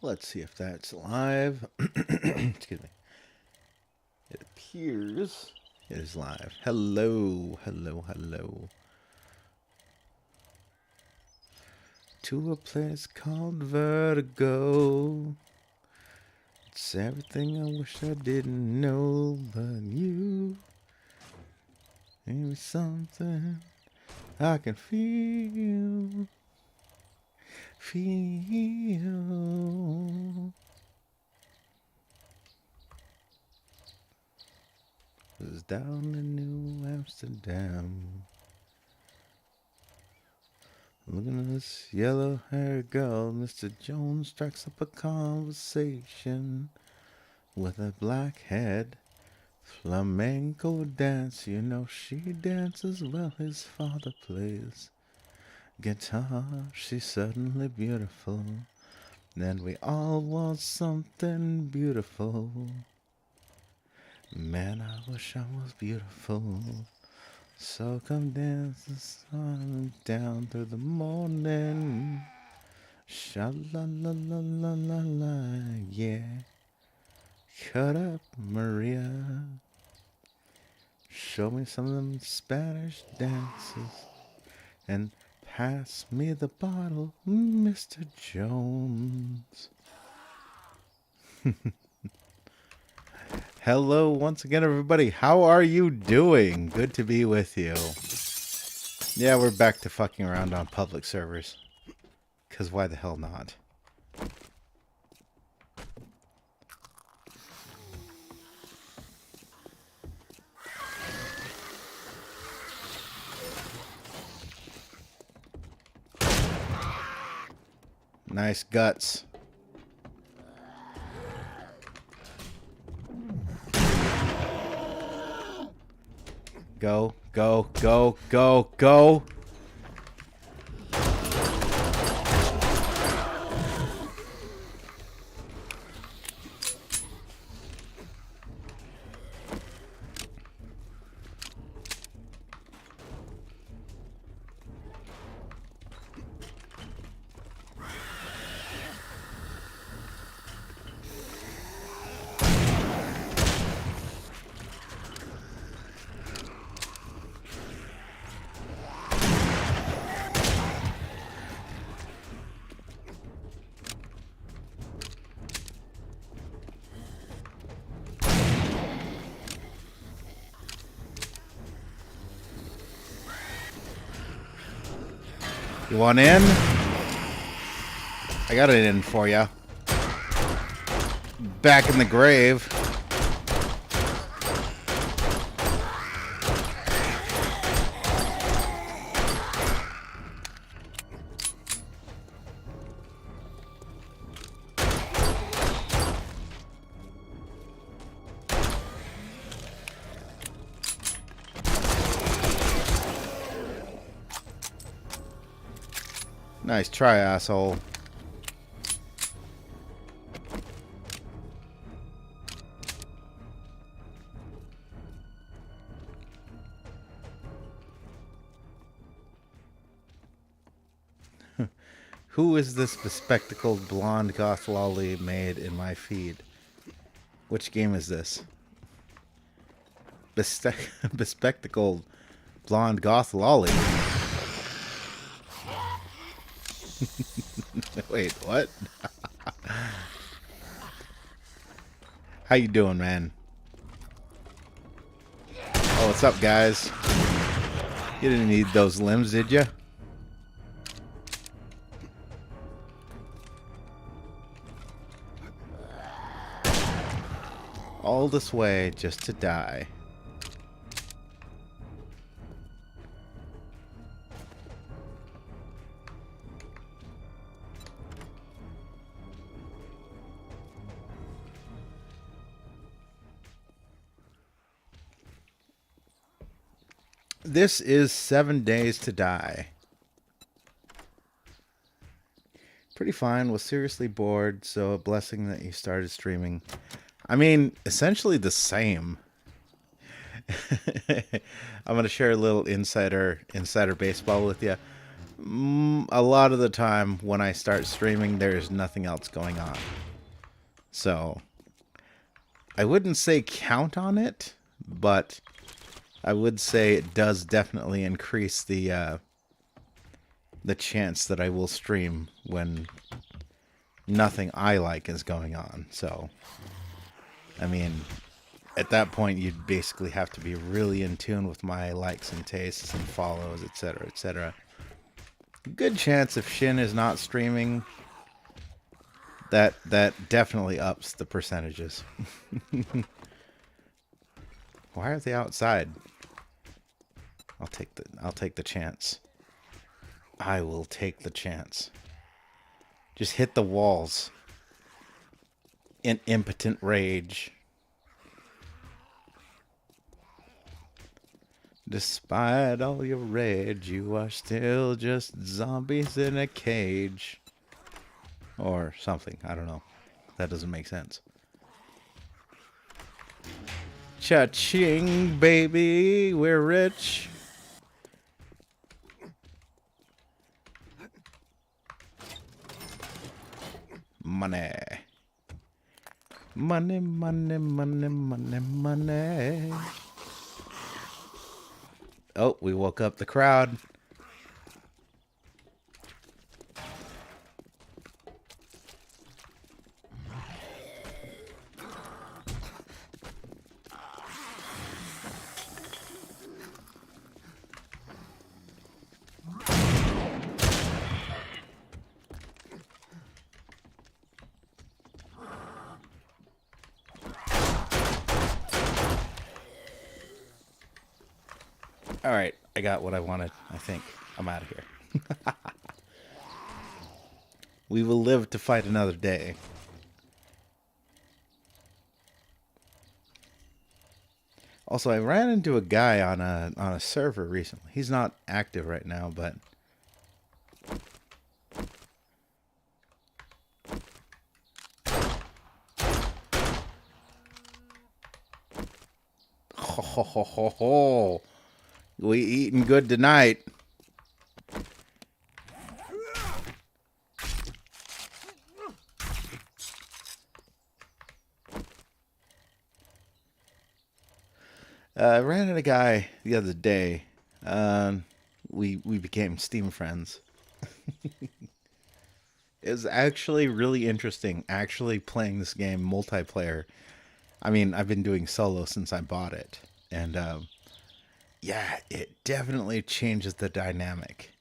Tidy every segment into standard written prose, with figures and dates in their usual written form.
Let's see if that's live. Excuse me. It appears it is live. Hello, hello, hello. To a place called Vertigo. It's everything I wish I didn't know, but you. Maybe something I can feel. Was down in New Amsterdam. Looking at this yellow-haired girl, Mr. Jones strikes up a conversation with a black head. Flamenco dance, you know she dances well, his father plays guitar. She's suddenly beautiful, and we all want something beautiful. Man, I wish I was beautiful. So come dance the sun down through the morning. Sha-la-la-la-la-la-la, yeah. Cut up, Maria. Show me some of them Spanish dances. And pass me the bottle, Mr. Jones. Hello once again, everybody. How are you doing? Good to be with you. Yeah, we're back to fucking around on public servers. Because why the hell not? Nice guts. Go, go, go, go, go. You want in? I got it in for you. Back in the grave. Nice try, asshole. Who is this bespectacled blonde goth lolly made in my feed? Which game is this? Bespectacled blonde goth lolly. Wait, what? How you doing, man? Oh, what's up, guys? You didn't need those limbs, did you? All this way just to die. This is 7 Days to Die. Pretty fine. Was seriously bored, so a blessing that you started streaming. I mean, essentially the same. I'm going to share a little insider baseball with you. A lot of the time when I start streaming, there's nothing else going on. So, I wouldn't say count on it, but I would say it does definitely increase the chance that I will stream when nothing I like is going on. So, I mean, at that point, you'd basically have to be really in tune with my likes and tastes and follows, etc., etc. Good chance if Shin is not streaming, that definitely ups the percentages. Why are they outside? I'll take the chance. I will take the chance. Just hit the walls in impotent rage. Despite all your rage, you are still just zombies in a cage. Or something. I don't know. That doesn't make sense. Cha-ching, baby. We're rich. Money. Money, money, money, money, money. Oh, we woke up the crowd. All right, I got what I wanted, I think. I'm out of here. We will live to fight another day. Also, I ran into a guy on a server recently. He's not active right now, but ho ho ho ho ho. We eating good tonight. I ran into a guy the other day. We became Steam friends. It was actually really interesting, actually playing this game multiplayer. I mean, I've been doing solo since I bought it, and yeah, it definitely changes the dynamic.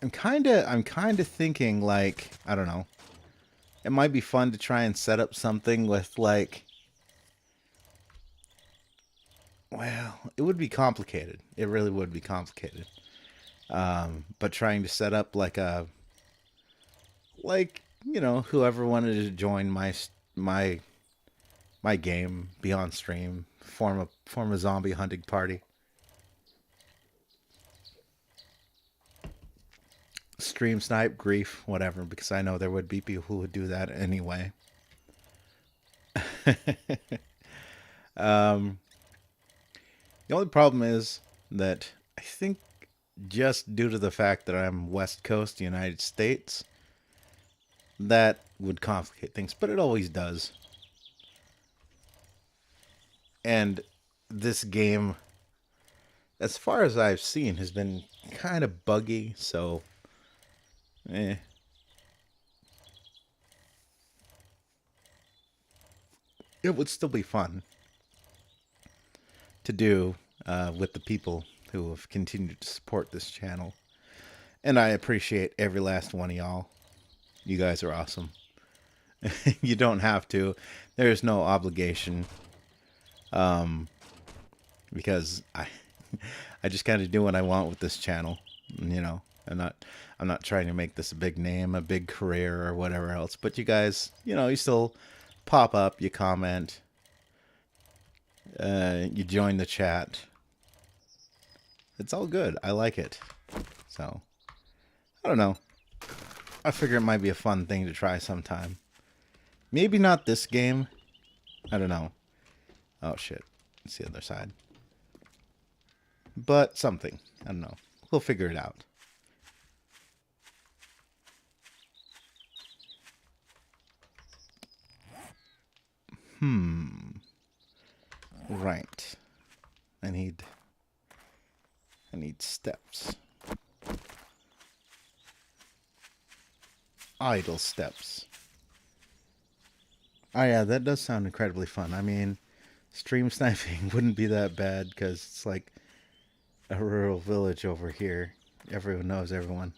I'm kind of thinking like, I don't know. It might be fun to try and set up something with like, well, it would be complicated. It really would be complicated. But trying to set up like whoever wanted to join my my game, be on stream, form a zombie hunting party. Stream snipe, grief, whatever, because I know there would be people who would do that anyway. um, the only problem is that I think just due to the fact that I'm West Coast United States, that would complicate things, but it always does. And this game, as far as I've seen, has been kind of buggy, so eh. It would still be fun to do with the people who have continued to support this channel. And I appreciate every last one of y'all. You guys are awesome. You don't have to. There's no obligation. Because I just kind of do what I want with this channel. You know, I'm not trying to make this a big name, a big career, or whatever else. But you guys, you still pop up, you comment, you join the chat. It's all good. I like it. So, I don't know. I figure it might be a fun thing to try sometime. Maybe not this game. I don't know. Oh, shit. It's the other side. but something. I don't know. We'll figure it out. Right. I need steps. Idle steps. Oh yeah, that does sound incredibly fun. I mean, stream sniping wouldn't be that bad because it's like a rural village over here. Everyone knows everyone.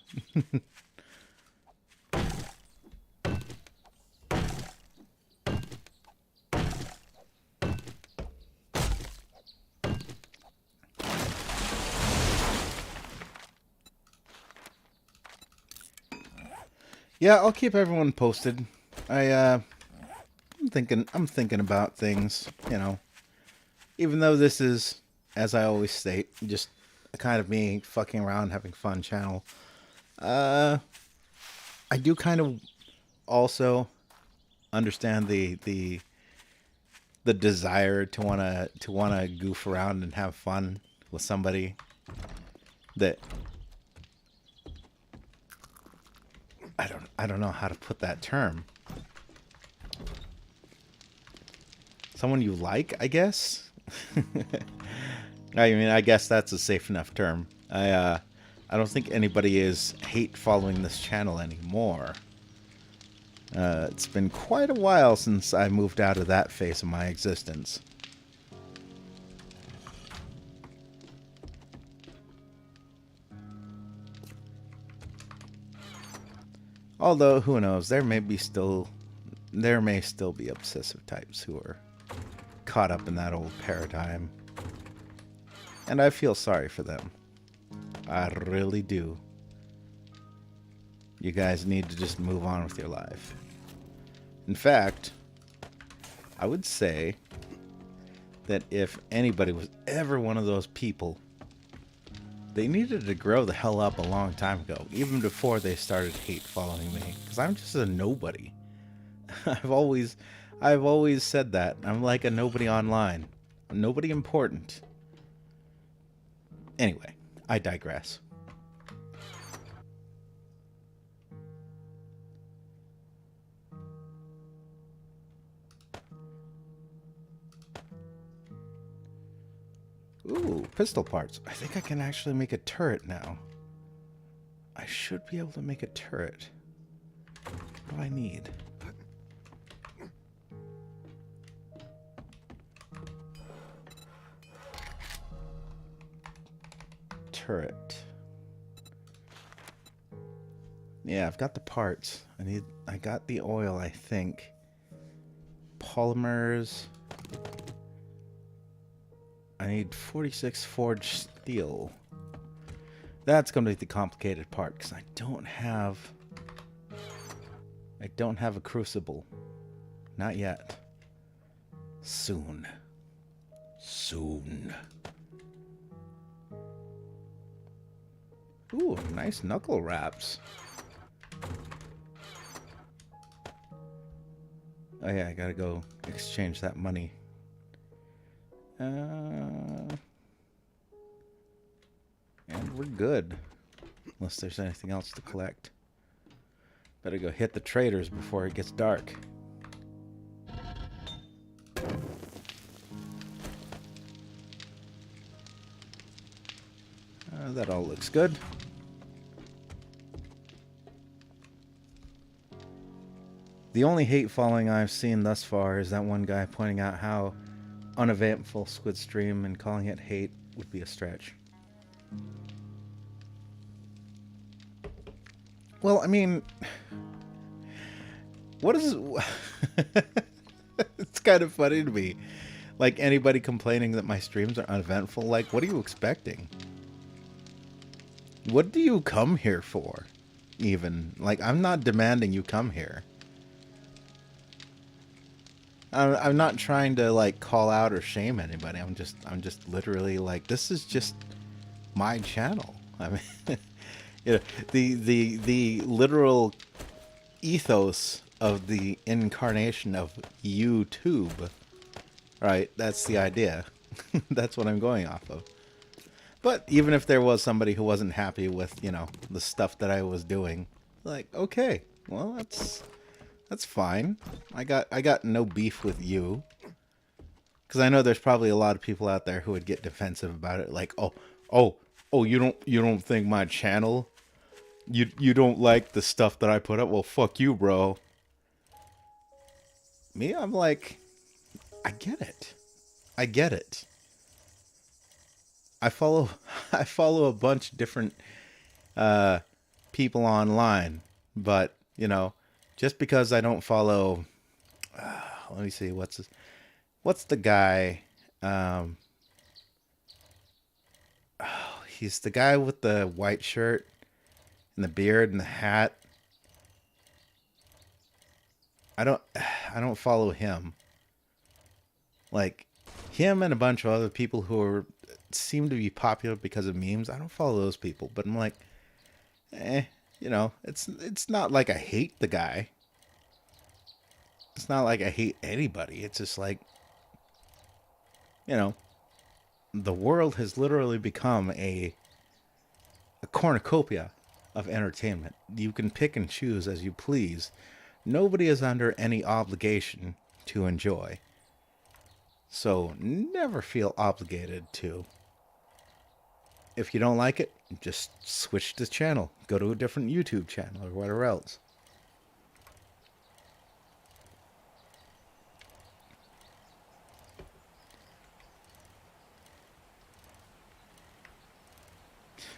Yeah, I'll keep everyone posted. I'm thinking about things, you know. Even though this is, as I always state, just a kind of me fucking around, having fun channel. I do kind of also understand the desire to wanna goof around and have fun with somebody that I don't know how to put that term. Someone you like, I guess. I mean, I guess that's a safe enough term. I don't think anybody is hate following this channel anymore. It's been quite a while since I moved out of that phase of my existence. Although, who knows, there may still be obsessive types who are caught up in that old paradigm. And I feel sorry for them. I really do. You guys need to just move on with your life. In fact, I would say that if anybody was ever one of those people, they needed to grow the hell up a long time ago, even before they started hate following me, because I'm just a nobody. I've always said that. I'm like a nobody online. Nobody important. Anyway, I digress. Ooh, pistol parts. I think I can actually make a turret now. I should be able to make a turret. What do I need? Turret. Yeah, I've got the parts. I got the oil, I think. Polymers. I need 46 forged steel. That's going to be the complicated part because I don't have a crucible. Not yet. Soon. Soon. Ooh, nice knuckle wraps. Oh yeah, I gotta go exchange that money. And we're good. Unless there's anything else to collect. Better go hit the traders before it gets dark. That all looks good. The only hate following I've seen thus far is that one guy pointing out how uneventful Squid Stream and calling it hate would be a stretch. Well, I mean, what is... It's kind of funny to me. Like, anybody complaining that my streams are uneventful, like, what are you expecting? What do you come here for, even? Like, I'm not demanding you come here. I'm not trying to, like, call out or shame anybody. I'm just literally, like, this is just my channel. I mean, you know, the literal ethos of the incarnation of YouTube, right? That's the idea. That's what I'm going off of. But even if there was somebody who wasn't happy with, you know, the stuff that I was doing, like, okay, well, that's fine. I got no beef with you. Because I know there's probably a lot of people out there who would get defensive about it, like, oh, you don't think my channel, you don't like the stuff that I put up? Well, fuck you, bro. Me, I'm like, I get it. I get it. I follow I follow a bunch of different people online, but you know, just because I don't follow, let me see, what's the guy? He's the guy with the white shirt and the beard and the hat. I don't follow him. Like him and a bunch of other people who seem to be popular because of memes. I don't follow those people, but I'm like, you know, it's not like I hate the guy. It's not like I hate anybody. It's just like, you know, the world has literally become a cornucopia of entertainment. You can pick and choose as you please. Nobody is under any obligation to enjoy. So never feel obligated to. If you don't like it, just switch the channel. Go to a different YouTube channel or whatever else.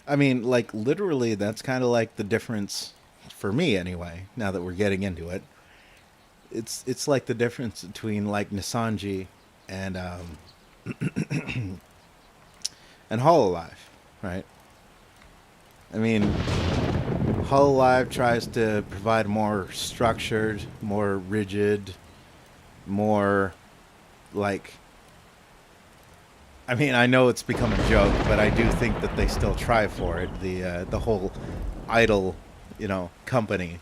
I mean, like, literally, that's kind of like the difference, for me anyway, now that we're getting into it. It's like the difference between, like, Nisanji and, and Hololive, right? I mean, Hololive tries to provide more structured, more rigid, more, like... I mean, I know it's become a joke, but I do think that they still try for it. The whole idol, you know, company,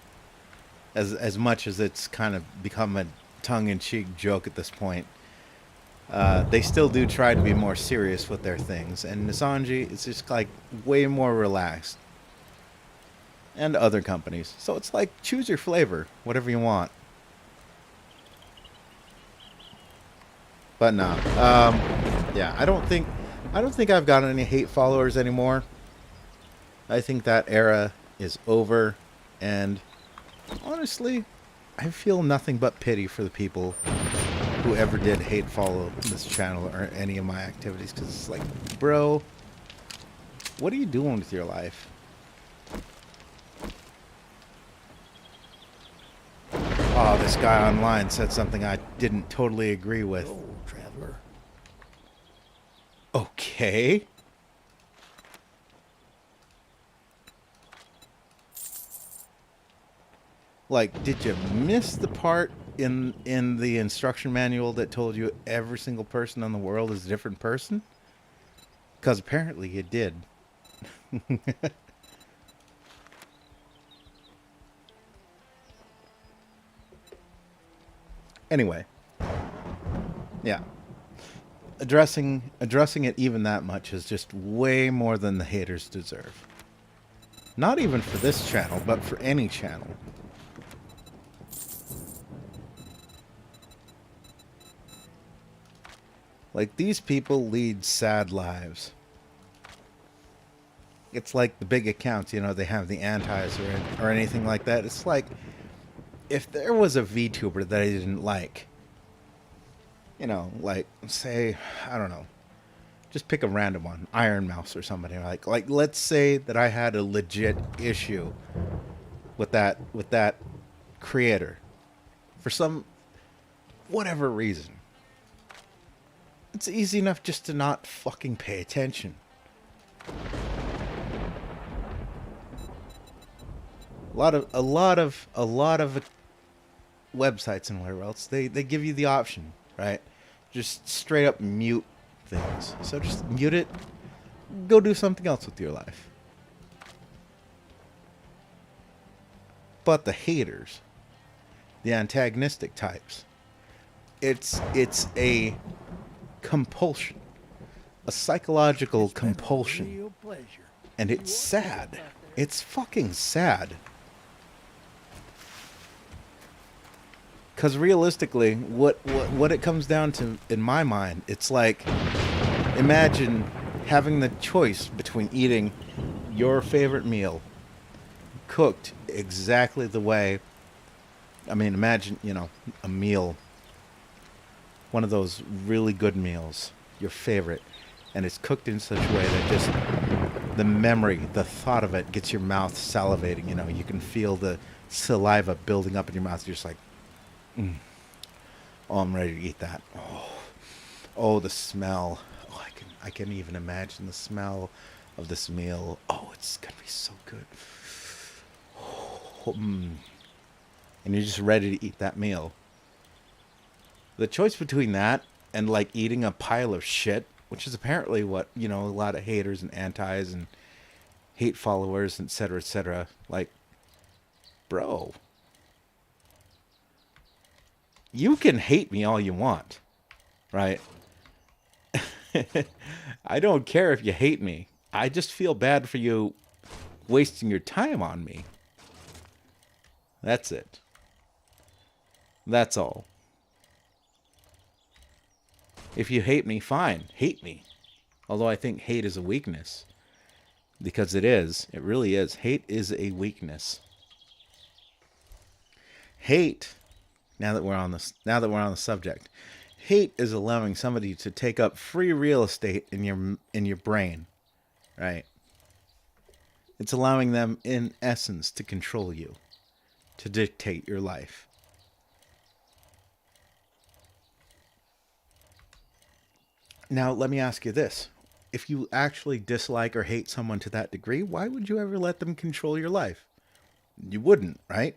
as much as it's kind of become a tongue-in-cheek joke at this point, they still do try to be more serious with their things. And Nisanji is just like way more relaxed, and other companies. So it's like choose your flavor, whatever you want. But no, yeah, I don't think I've got any hate followers anymore. I think that era is over, and honestly, I feel nothing but pity for the people who ever did hate follow this channel or any of my activities, because it's like, bro, what are you doing with your life? Oh, this guy online said something I didn't totally agree with. Oh, traveler. Okay. Like, did you miss the part in the instruction manual that told you every single person in the world is a different person? Because apparently you did. Anyway. Yeah. Addressing it even that much is just way more than the haters deserve. Not even for this channel, but for any channel. Like, these people lead sad lives. It's like the big accounts, you know, they have the antis or anything like that. It's like, if there was a VTuber that I didn't like, you know, like, say, I don't know, just pick a random one, Iron Mouse or somebody, like let's say that I had a legit issue with that creator for some whatever reason. It's easy enough just to not fucking pay attention. A lot of websites and whatever else, they give you the option, right? Just straight up mute things. So just mute it. Go do something else with your life. But the haters, the antagonistic types, it's a compulsion. a psychological compulsion. And it's sad. It's fucking sad. Because realistically, what it comes down to, in my mind, it's like, imagine having the choice between eating your favorite meal, cooked exactly the way, I mean, imagine, a meal, one of those really good meals, your favorite, and it's cooked in such a way that just the memory, the thought of it gets your mouth salivating. You can feel the saliva building up in your mouth. You're just like, oh, I'm ready to eat that. Oh, the smell. Oh, I can even imagine the smell of this meal. Oh, it's gonna be so good. And you're just ready to eat that meal. The choice between that and like eating a pile of shit, which is apparently what, a lot of haters and antis and hate followers, etc., like, bro, you can hate me all you want, right? I don't care if you hate me. I just feel bad for you wasting your time on me. That's it. That's all. If you hate me, fine. Hate me. Although I think hate is a weakness. Because it is. It really is. Hate is a weakness. Hate, now that we're on the subject, hate is allowing somebody to take up free real estate in your brain, right? It's allowing them, in essence, to control you, to dictate your life. Now, let me ask you this. If you actually dislike or hate someone to that degree, why would you ever let them control your life? You wouldn't, right?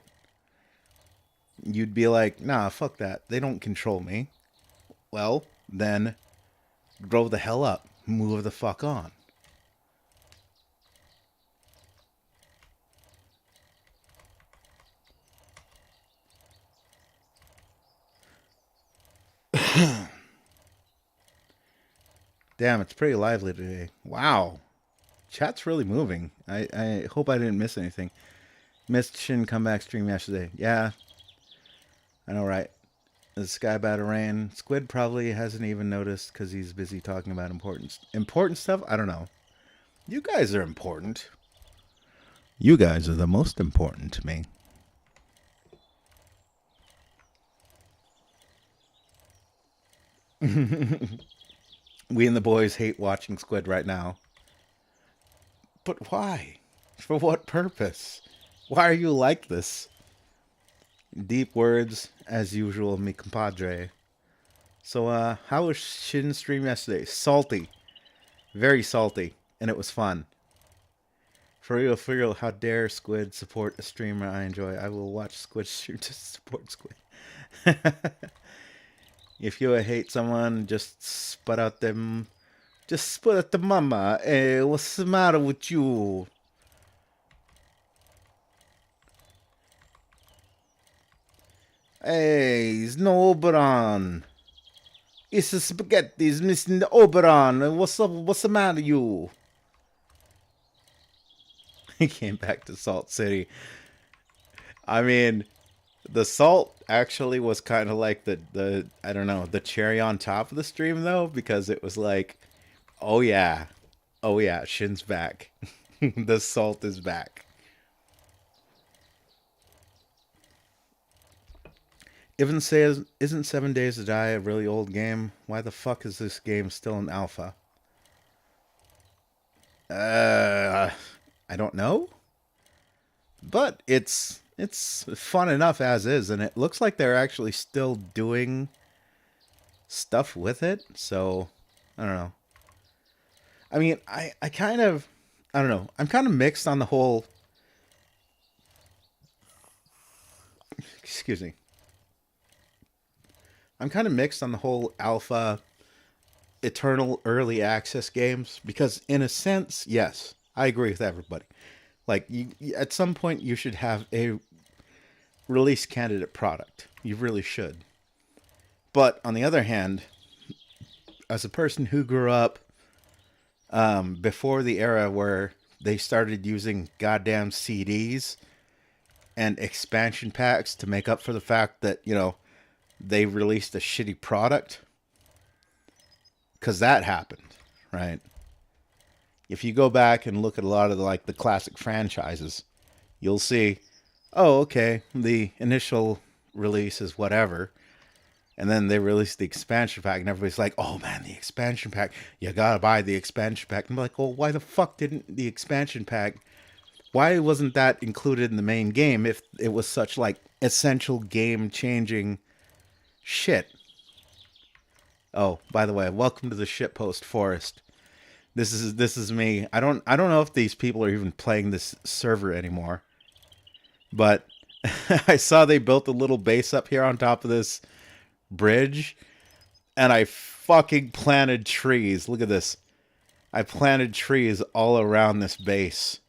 You'd be like, nah, fuck that. They don't control me. Well, then grow the hell up. Move the fuck on. Damn, it's pretty lively today. Wow. Chat's really moving. I hope I didn't miss anything. Missed Shin comeback stream yesterday. Yeah. I know, right? The sky about to rain. Squid probably hasn't even noticed because he's busy talking about important stuff. I don't know. You guys are important. You guys are the most important to me. We and the boys hate watching Squid right now. But why? For what purpose? Why are you like this? Deep words, as usual, mi compadre. So, how was Shin's stream yesterday? Salty. Very salty. And it was fun. For real, how dare Squid support a streamer I enjoy? I will watch Squid stream to support Squid. If you hate someone, just spit out them. Just spit at the mama. Hey, what's the matter with you? Hey, it's no Oberon. It's the spaghetti's missing the Oberon. What's up? What's the matter with you? He came back to Salt City. I mean, the salt actually was kind of like the I don't know, the cherry on top of the stream though, because it was like, oh yeah, Shin's back. The salt is back. Even says, isn't 7 Days to Die a really old game? Why the fuck is this game still in alpha? I don't know. But it's fun enough as is, and it looks like they're actually still doing stuff with it. So, I don't know. I mean, I don't know. I'm kind of mixed on the whole. Excuse me. I'm kind of mixed on the whole alpha, eternal early access games because, in a sense, yes, I agree with everybody. Like, at some point, you should have a release candidate product. You really should. But on the other hand, as a person who grew up before the era where they started using goddamn CDs and expansion packs to make up for the fact that, you know, they released a shitty product. Because that happened, right? If you go back and look at a lot of the classic franchises, you'll see, oh, okay, the initial release is whatever. And then they release the expansion pack, and everybody's like, oh man, the expansion pack. You gotta buy the expansion pack. And I'm like, well, why the fuck didn't the expansion pack, why wasn't that included in the main game if it was such like essential game changing shit? Oh, by the way, welcome to the shitpost forest. This is me. I don't know if these people are even playing this server anymore. But I saw they built a little base up here on top of this bridge, and I fucking planted trees. Look at this. I planted trees all around this base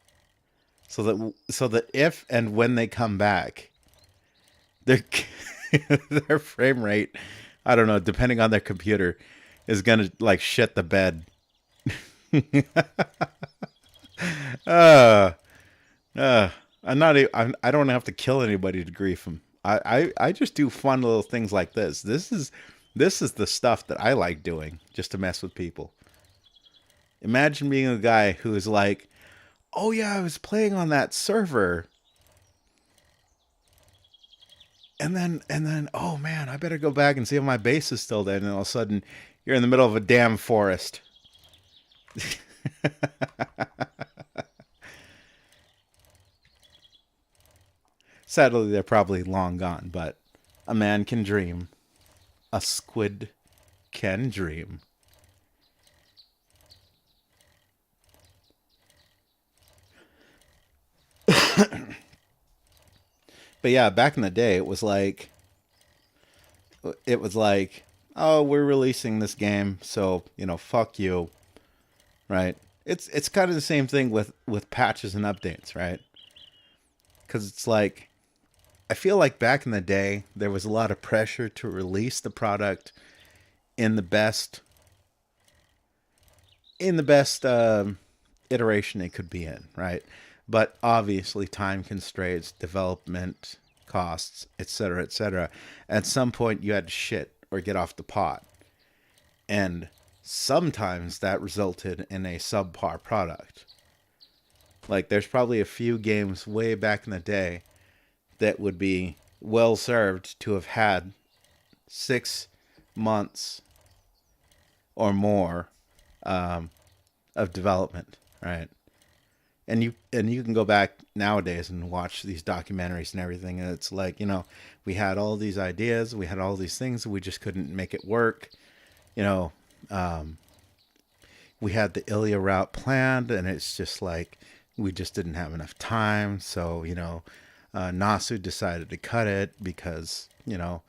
so that if and when they come back, their their frame rate, I don't know, depending on their computer, is gonna like shit the bed. uh, uh, I'm not. I don't have to kill anybody to grief them. I just do fun little things like this. This is the stuff that I like doing just to mess with people. Imagine being a guy who is like, "Oh yeah, I was playing on that server, and then oh man, I better go back and see if my base is still there." And then all of a sudden, you're in the middle of a damn forest. Sadly, they're probably long gone, but a man can dream. A squid can dream. But yeah, back in the day, it was like, oh, we're releasing this game, so you know, fuck you, right? It's kind of the same thing with patches and updates, right? Because it's like I feel like back in the day there was a lot of pressure to release the product in the best in the best iteration it could be in, right? But obviously, time constraints, development costs, etc., etc. At some point, you had to shit or get off the pot, and sometimes that resulted in a subpar product. Like, there's probably a few games way back in the day that would be well served to have had 6 months or more um, of development, right? And you can go back nowadays and watch these documentaries and everything, and it's like, you know, we had all these ideas, we had all these things, we just couldn't make it work. You know, um, we had the Ilya route planned, and it's just like we just didn't have enough time. So you know, Nasu decided to cut it because you know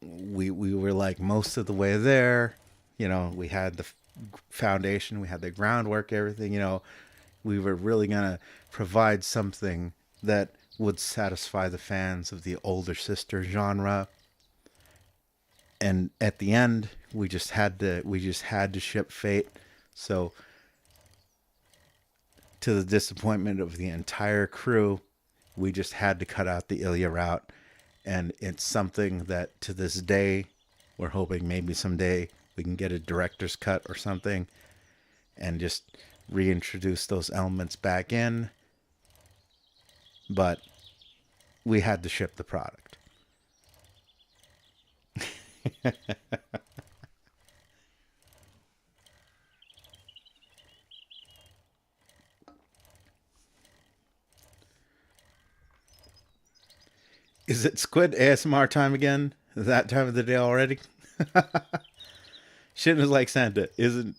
we were like most of the way there. You know, we had the foundation, we had the groundwork, everything. You know, we were really gonna provide something that would satisfy the fans of the older sister genre. And at the end, we just had to ship Fate. So to the disappointment of the entire crew, we just had to cut out the Ilya route. And it's something that to this day, we're hoping maybe someday we can get a director's cut or something and just reintroduce those elements back in. But we had to ship the product. Is it Squid ASMR time again? That time of the day already? Shit is like Santa isn't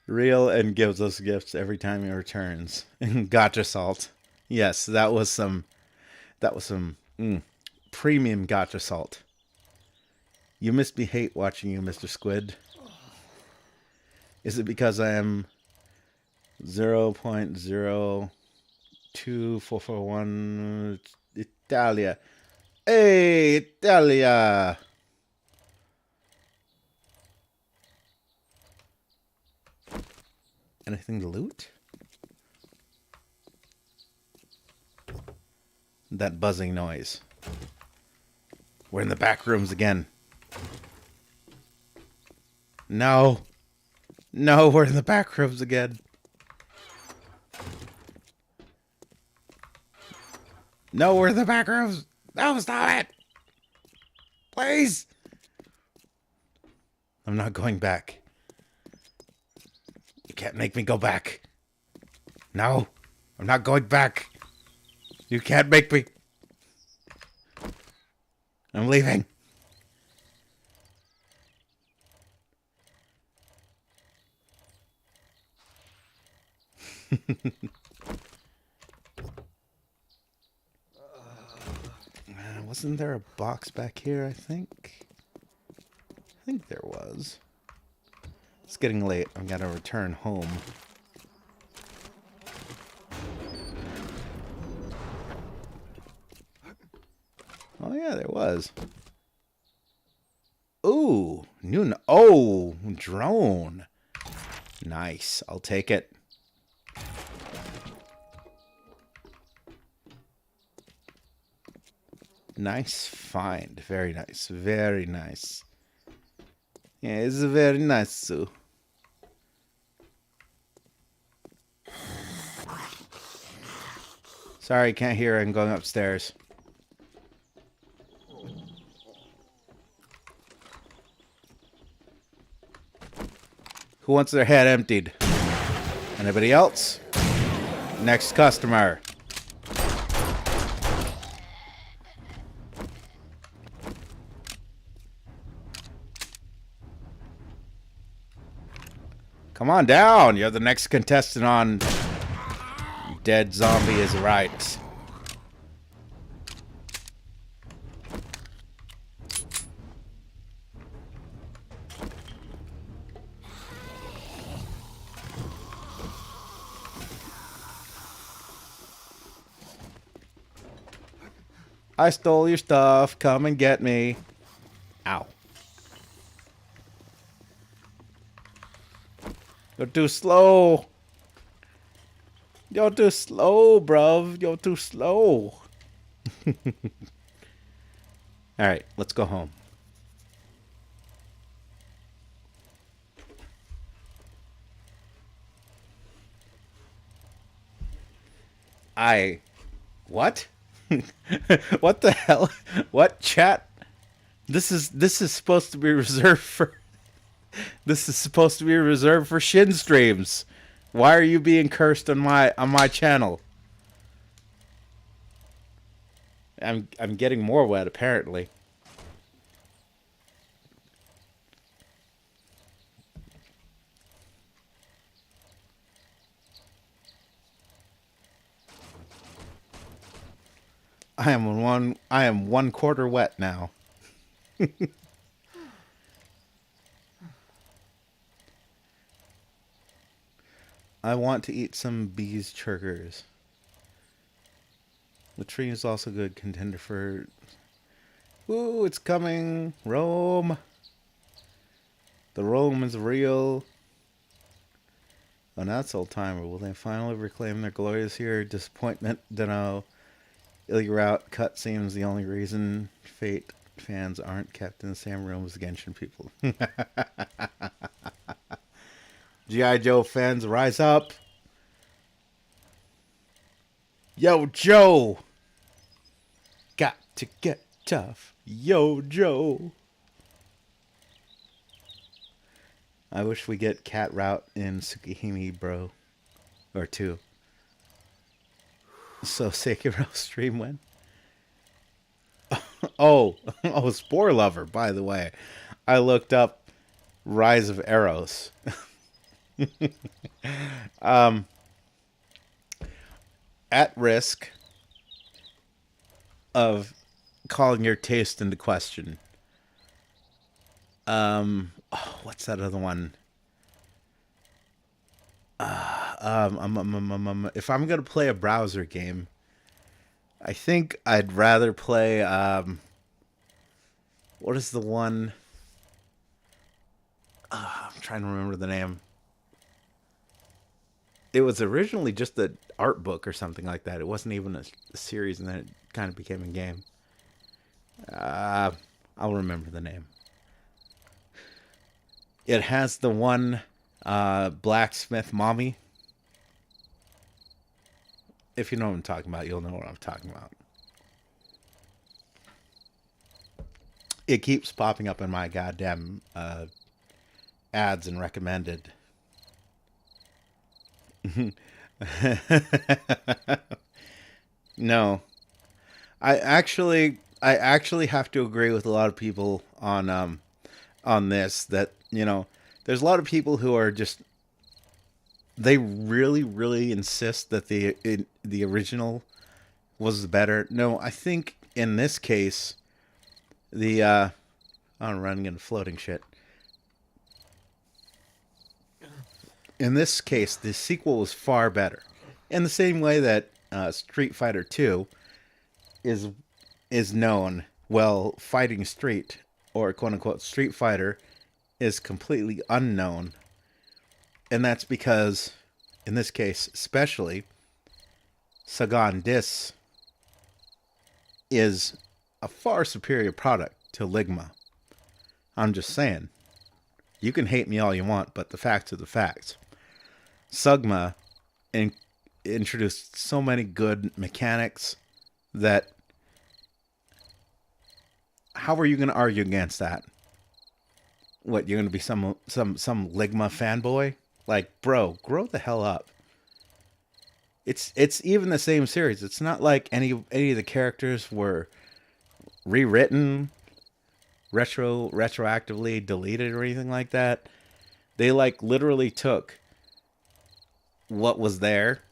real and gives us gifts every time he returns. Gotcha salt. Yes, that was some premium gotcha salt. You must be hate watching you, Mr. Squid. Is it because I am 0.02441 Italia? Hey, Italia! Anything to loot? That buzzing noise. We're in the back rooms again. No. No, we're in the back rooms again. No, we're in the back rooms. No, stop it. Please. I'm not going back. You can't make me go back. No, I'm not going back. You can't make me. I'm leaving. Wasn't there a box back here, I think? I think there was. It's getting late. I've got to return home. Oh, yeah, there was. Ooh, new. Oh, drone. Nice. I'll take it. Nice find. Very nice. Very nice. Yeah, it's very nice too. Sorry, can't hear. I'm going upstairs. Who wants their head emptied? Anybody else? Next customer. Come on down. You're the next contestant on Dead Zombie is Right. I stole your stuff. Come and get me. Ow. You're too slow. You're too slow, bruv. You're too slow. Alright, let's go home. What? What the hell? What, chat? This is supposed to be reserved for... This is supposed to be reserved for Shin streams. Why are you being cursed on my channel? I'm getting more wet apparently. I am one quarter wet now. I want to eat some bees churgers. Latrine is also a good contender for... Ooh, it's coming. Rome. The Rome is real. Oh, now it's old timer. Will they finally reclaim their glory this year? Disappointment. Dunno. Illy route cutscenes the only reason Fate fans aren't kept in the same room as the Genshin people. G.I. Joe fans, rise up. Yo, Joe. Got to get tough. Yo, Joe. I wish we get Cat Route in Tsukihime, bro. Or 2. So Sekiro stream when? Oh, Spore Lover, by the way. I looked up Rise of Eros. At risk of calling your taste into question. What's that other one? If I'm gonna play a browser game, I think I'd rather play what is the one? I'm trying to remember the name. it was originally just an art book or something like that. It wasn't even a series, and then it kind of became a game. Uh, I'll remember the name. It has the one blacksmith mommy. If you know what I'm talking about, you'll know what I'm talking about. It keeps popping up in my goddamn ads and recommended. No, I actually have to agree with a lot of people on this. That there's a lot of people who are just they really really insist that the original was better. No, I think in this case the I'm running into floating shit. In this case, the sequel was far better. In the same way that Street Fighter Two is known, well, Fighting Street or quote unquote Street Fighter is completely unknown, and that's because, in this case, especially, Sagan Dis is a far superior product to Ligma. I'm just saying. You can hate me all you want, but the facts are the facts. Sugma introduced so many good mechanics that how are you going to argue against that? What, you're going to be some Ligma fanboy? Like, bro, grow the hell up. It's even the same series. It's not like any of the characters were rewritten, retroactively deleted or anything like that. They like literally took what was there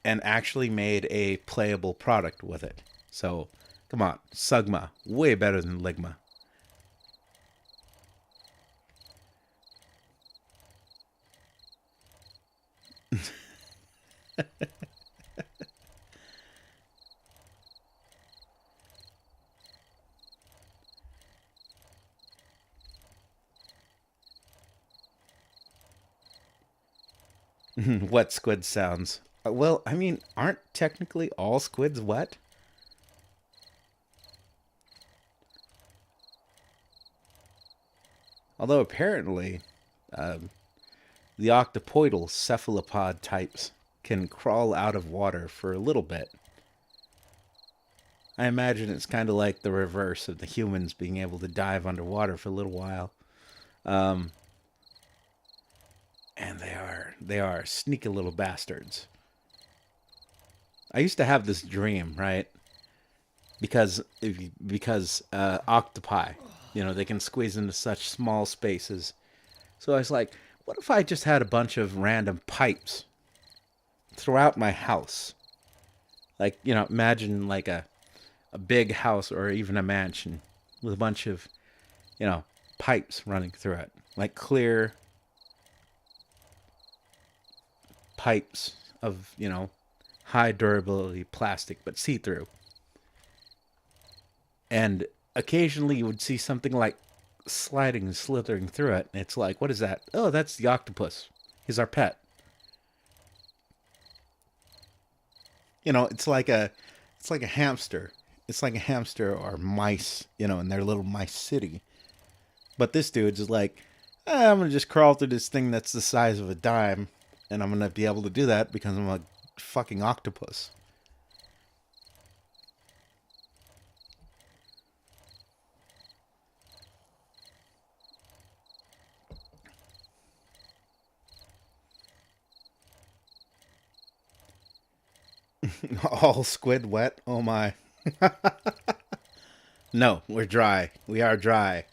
and actually made a playable product with it. So, come on, Sugma, way better than Ligma. Wet squid sounds. Well, I mean, aren't technically all squids wet? Although apparently, the octopoidal cephalopod types can crawl out of water for a little bit. I imagine it's kind of like the reverse of the humans being able to dive underwater for a little while. Um, and they are sneaky little bastards. I used to have this dream, right? Because octopi, they can squeeze into such small spaces. So I was like, what if I just had a bunch of random pipes throughout my house? Like, imagine like a big house or even a mansion with a bunch of, pipes running through it. Like clear pipes of, high durability plastic, but see through. And occasionally you would see something like sliding and slithering through it. And it's like, what is that? Oh, that's the octopus. He's our pet. It's like a hamster. It's like a hamster or mice, in their little mice city. But this dude's just like, I'm gonna just crawl through this thing that's the size of a dime, and I'm gonna be able to do that because I'm a fucking octopus. All squid wet. Oh my. No, we're dry. We are dry.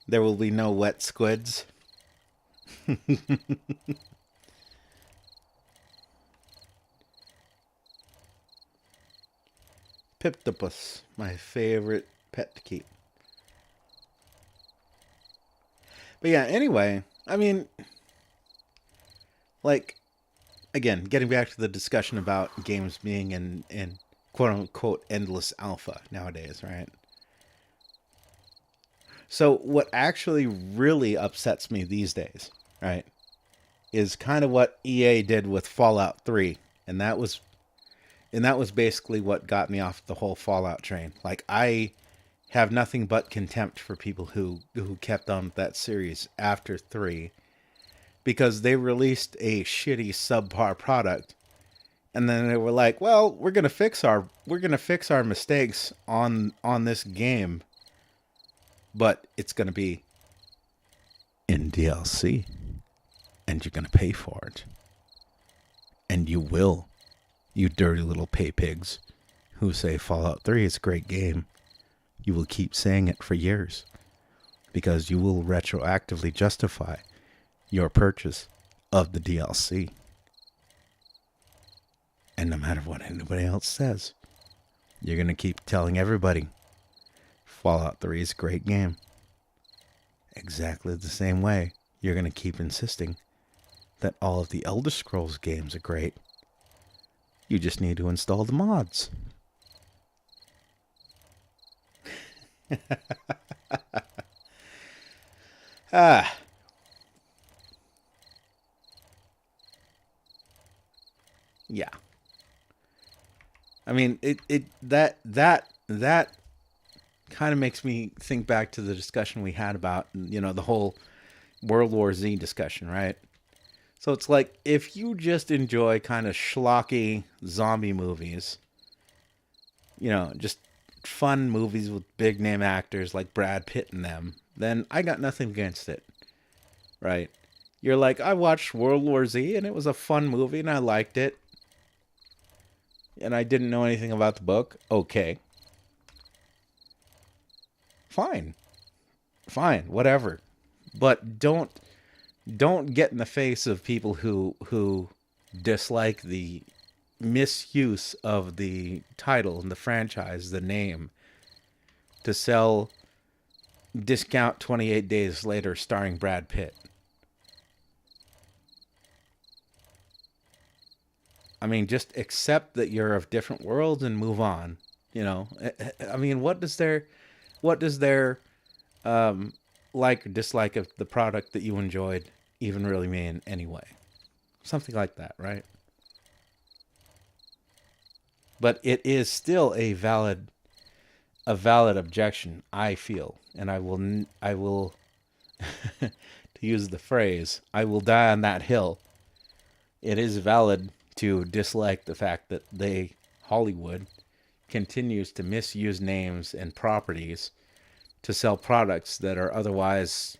There will be no wet squids. Piptopus, my favorite pet to keep. But yeah, anyway, I mean, like, again, getting back to the discussion about games being in quote unquote endless alpha nowadays, right? So, what actually really upsets me these days, right, is kind of what EA did with Fallout 3, and that was basically what got me off the whole Fallout train. Like, I have nothing but contempt for people who kept on with that series after 3, because they released a shitty subpar product, and then they were like, "Well, we're going to fix our mistakes on this game, but it's going to be in DLC, and you're going to pay for it." And you will, you dirty little pay pigs who say Fallout 3 is a great game. You will keep saying it for years, because you will retroactively justify your purchase of the DLC. And no matter what anybody else says, you're going to keep telling everybody Fallout 3 is a great game. Exactly the same way you're going to keep insisting that all of the Elder Scrolls games are great. You just need to install the mods. Ah. Yeah. I mean, that kind of makes me think back to the discussion we had about, the whole World War Z discussion, right? So it's like, if you just enjoy kind of schlocky zombie movies, just fun movies with big name actors like Brad Pitt in them, then I got nothing against it, right? You're like, I watched World War Z and it was a fun movie and I liked it, and I didn't know anything about the book. Okay. Fine. Fine, whatever. But don't get in the face of people who dislike the misuse of the title and the franchise, the name, to sell discount 28 Days Later starring Brad Pitt. I mean, just accept that you're of different worlds and move on. I mean, what does their like or dislike of the product that you enjoyed even really mean anyway? Something like that, right? But it is still a valid objection, I feel, and I will to use the phrase, I will die on that hill. It is valid to dislike the fact that Hollywood continues to misuse names and properties to sell products that are otherwise.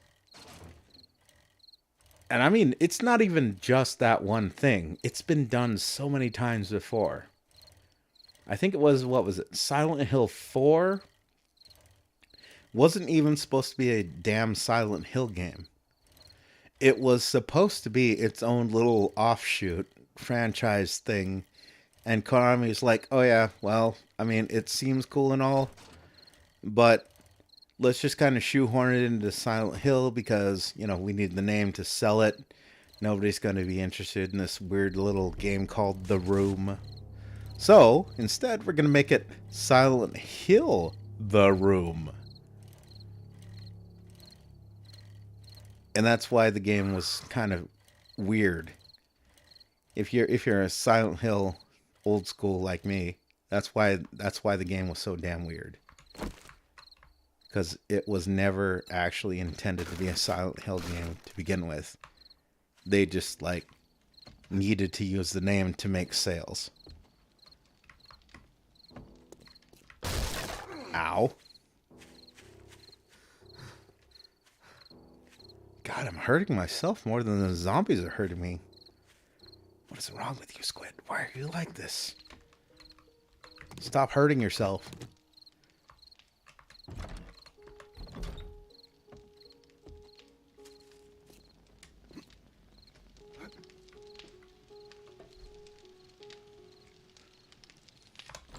And I mean, it's not even just that one thing. It's been done so many times before. I think it was, what was it? Silent Hill 4 wasn't even supposed to be a damn Silent Hill game. It was supposed to be its own little offshoot franchise thing. And Konami's like, oh yeah, well, I mean, it seems cool and all, but let's just kind of shoehorn it into Silent Hill because, we need the name to sell it. Nobody's going to be interested in this weird little game called The Room. So instead, we're going to make it Silent Hill The Room. And that's why the game was kind of weird. If you're a Silent Hill old school like me, that's why the game was so damn weird. Because it was never actually intended to be a Silent Hill game to begin with. They just needed to use the name to make sales. Ow. God, I'm hurting myself more than the zombies are hurting me. What is wrong with you, Squid? Why are you like this? Stop hurting yourself.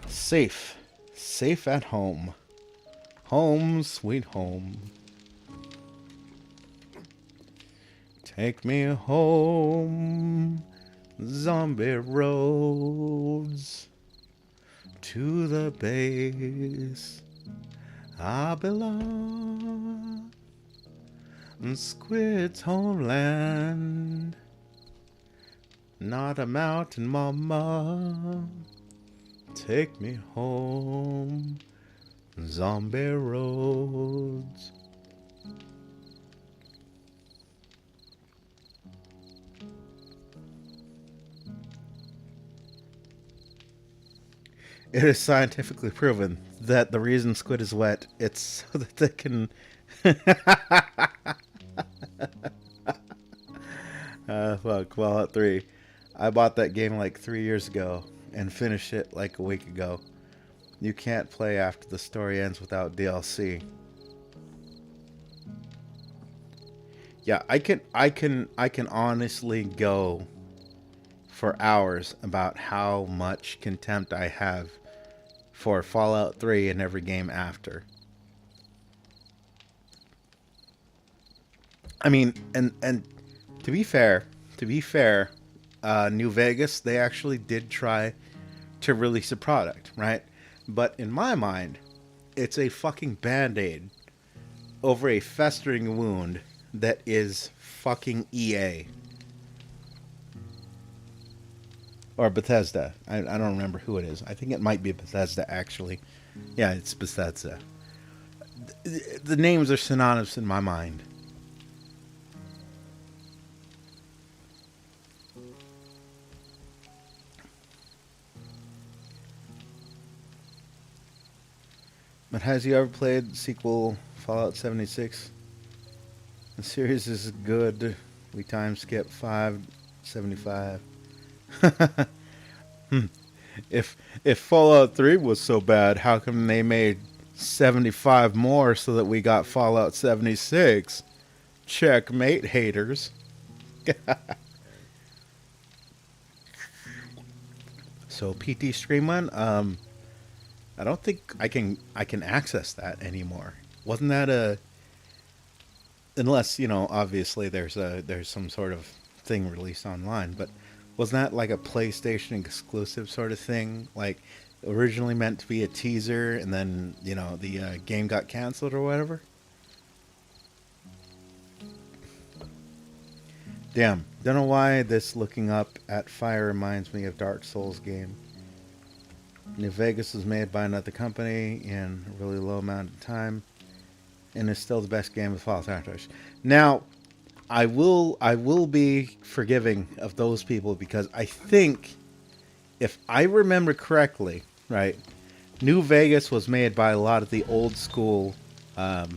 Safe. Safe at home. Home, sweet home. Take me home, zombie roads, to the base I belong, Squid's homeland. Not a mountain mama, take me home. Zombie roads. It is scientifically proven that the reason squid is wet, it's so that they can. Fuck, Fallout 3. I bought that game like 3 years ago and finished it like a week ago. You can't play after the story ends without DLC. Yeah, I can honestly go for hours about how much contempt I have for Fallout 3 and every game after. I mean, and to be fair, New Vegas, they actually did try to release a product, right? But in my mind, it's a fucking band-aid over a festering wound that is fucking EA. Or Bethesda. I don't remember who it is. I think it might be Bethesda, actually. Yeah, it's Bethesda. The names are synonymous in my mind. But has you ever played the sequel Fallout 76? The series is good. We time skip 575. If Fallout 3 was so bad, how come they made 75 more so that we got Fallout 76? Checkmate, haters. So PT Stream One, I don't think I can access that anymore. Wasn't that a unless, obviously there's some sort of thing released online, but wasn't that like a PlayStation exclusive sort of thing? Like originally meant to be a teaser and then, the game got canceled or whatever? Damn. Don't know why this looking up at fire reminds me of Dark Souls game. New Vegas was made by another company in a really low amount of time and is still the best game of Fallout franchise. Now, I will be forgiving of those people because I think if I remember correctly, right, New Vegas was made by a lot of the old school I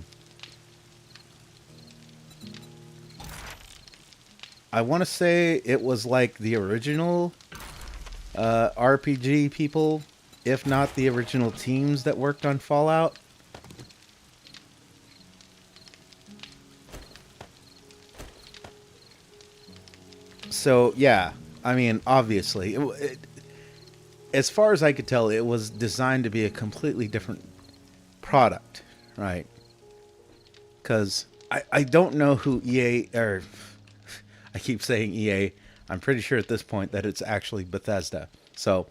want to say it was like the original RPG people, if not the original teams that worked on Fallout. So yeah, I mean, obviously, as far as I could tell, it was designed to be a completely different product, right? Because I don't know who EA or I keep saying EA. I'm pretty sure at this point that it's actually Bethesda. So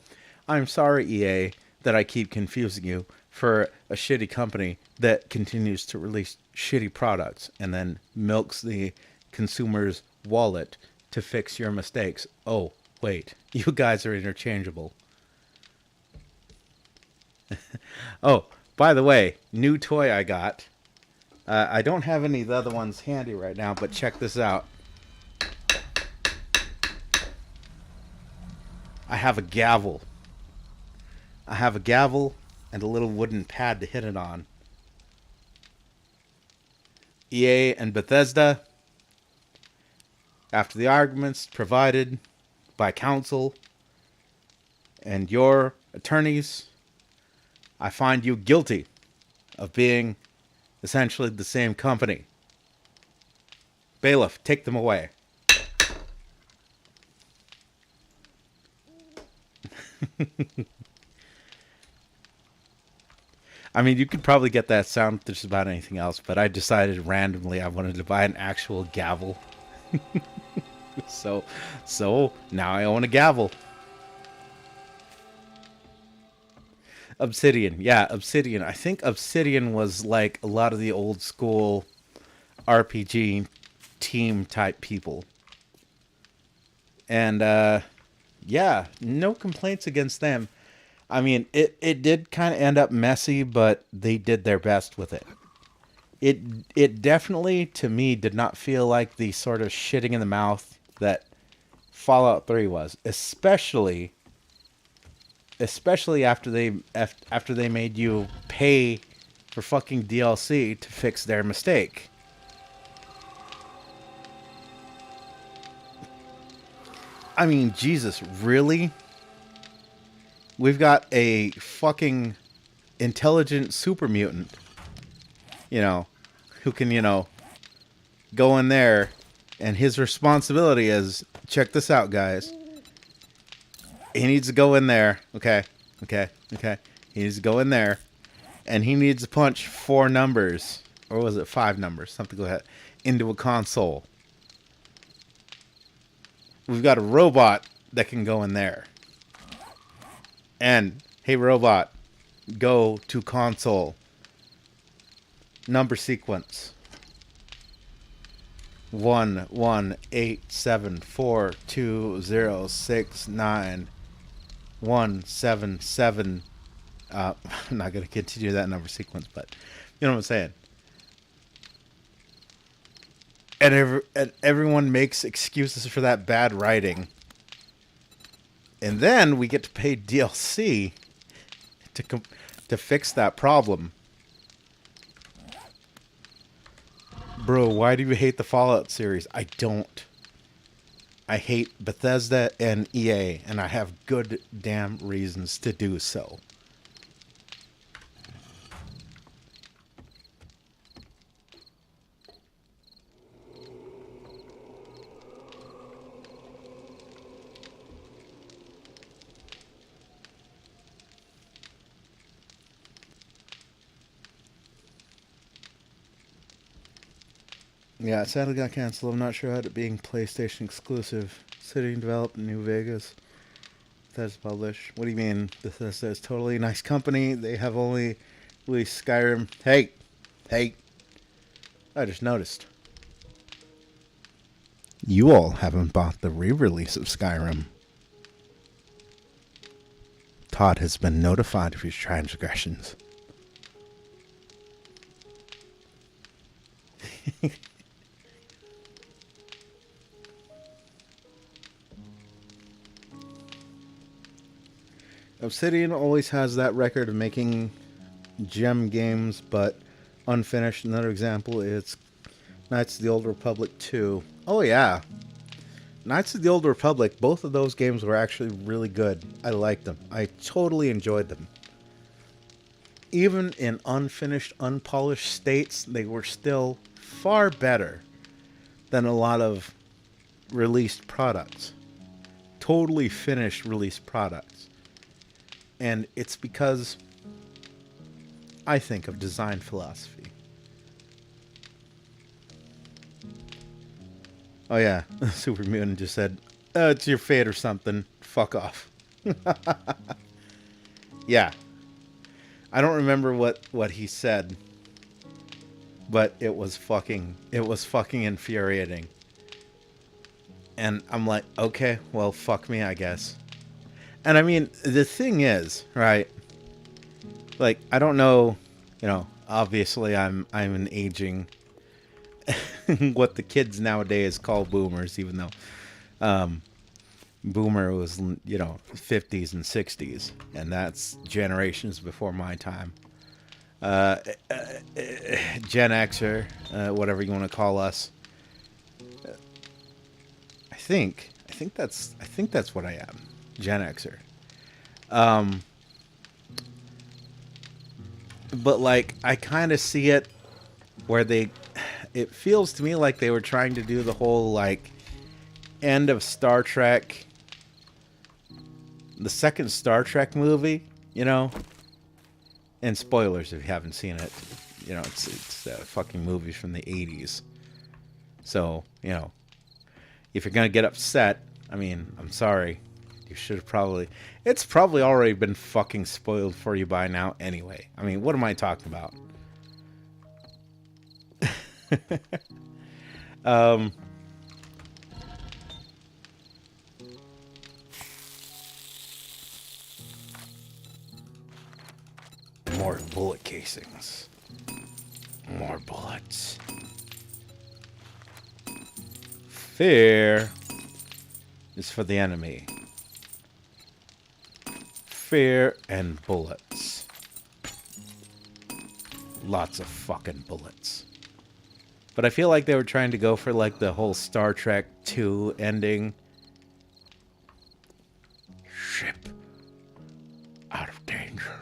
I'm sorry, EA, that I keep confusing you for a shitty company that continues to release shitty products and then milks the consumer's wallet to fix your mistakes. Oh, wait, you guys are interchangeable. Oh, by the way, new toy I got. I don't have any of the other ones handy right now, but check this out. I have a gavel. I have a gavel and a little wooden pad to hit it on. EA and Bethesda, after the arguments provided by counsel and your attorneys, I find you guilty of being essentially the same company. Bailiff, take them away. I mean, you could probably get that sound with just about anything else, but I decided randomly I wanted to buy an actual gavel. So now I own a gavel. Obsidian. Yeah, Obsidian. I think Obsidian was like a lot of the old school RPG team type people. And yeah, no complaints against them. I mean, it did kind of end up messy, but they did their best with it. It definitely, to me, did not feel like the sort of shitting in the mouth that Fallout 3 was, especially after they made you pay for fucking DLC to fix their mistake. I mean, Jesus, really? We've got a fucking intelligent super mutant, you know, who can, go in there, and his responsibility is, check this out, guys. He needs to go in there. Okay. He needs to go in there, and he needs to punch 4 numbers, or was it 5 numbers, something like that, into a console. We've got a robot that can go in there. And, hey robot, go to console. Number sequence. 118742069 177. I'm not going to continue that number sequence, but you know what I'm saying. And everyone makes excuses for that bad writing. And then we get to pay DLC to fix that problem. Bro, why do you hate the Fallout series? I don't. I hate Bethesda and EA, and I have good damn reasons to do so. Yeah, it sadly got canceled. I'm not sure about it being PlayStation exclusive. Sitting developed in New Vegas. Bethesda published. What do you mean? Bethesda is totally nice company. They have only released Skyrim. Hey! I just noticed. You all haven't bought the re-release of Skyrim. Todd has been notified of his transgressions. Obsidian always has that record of making gem games, but unfinished. Another example is Knights of the Old Republic 2. Oh yeah. Knights of the Old Republic, both of those games were actually really good. I liked them. I totally enjoyed them. Even in unfinished, unpolished states, they were still far better than a lot of released products. Totally finished released products. And it's because I think of design philosophy. Oh yeah, Super Mutant just said, it's your fate or something. Fuck off. Yeah. I don't remember what he said, but it was fucking infuriating. And I'm like, okay, well, fuck me, I guess. And I mean, the thing is, right? Like, I don't know, obviously I'm an aging what the kids nowadays call boomers, even though boomer was, 50s and 60s, and that's generations before my time. Gen Xer, whatever you want to call us. I think that's what I am. Gen Xer. But like, I kind of see it where it feels to me like they were trying to do the whole like end of Star Trek, the second Star Trek movie, and spoilers if you haven't seen it, it's fucking movies from the 80s. So, if you're going to get upset, I mean, I'm sorry. You should have probably... It's probably already been fucking spoiled for you by now anyway. I mean, what am I talking about? More bullet casings. More bullets. Fear is for the enemy. Fear and bullets. Lots of fucking bullets. But I feel like they were trying to go for like the whole Star Trek 2 ending. Ship out of danger.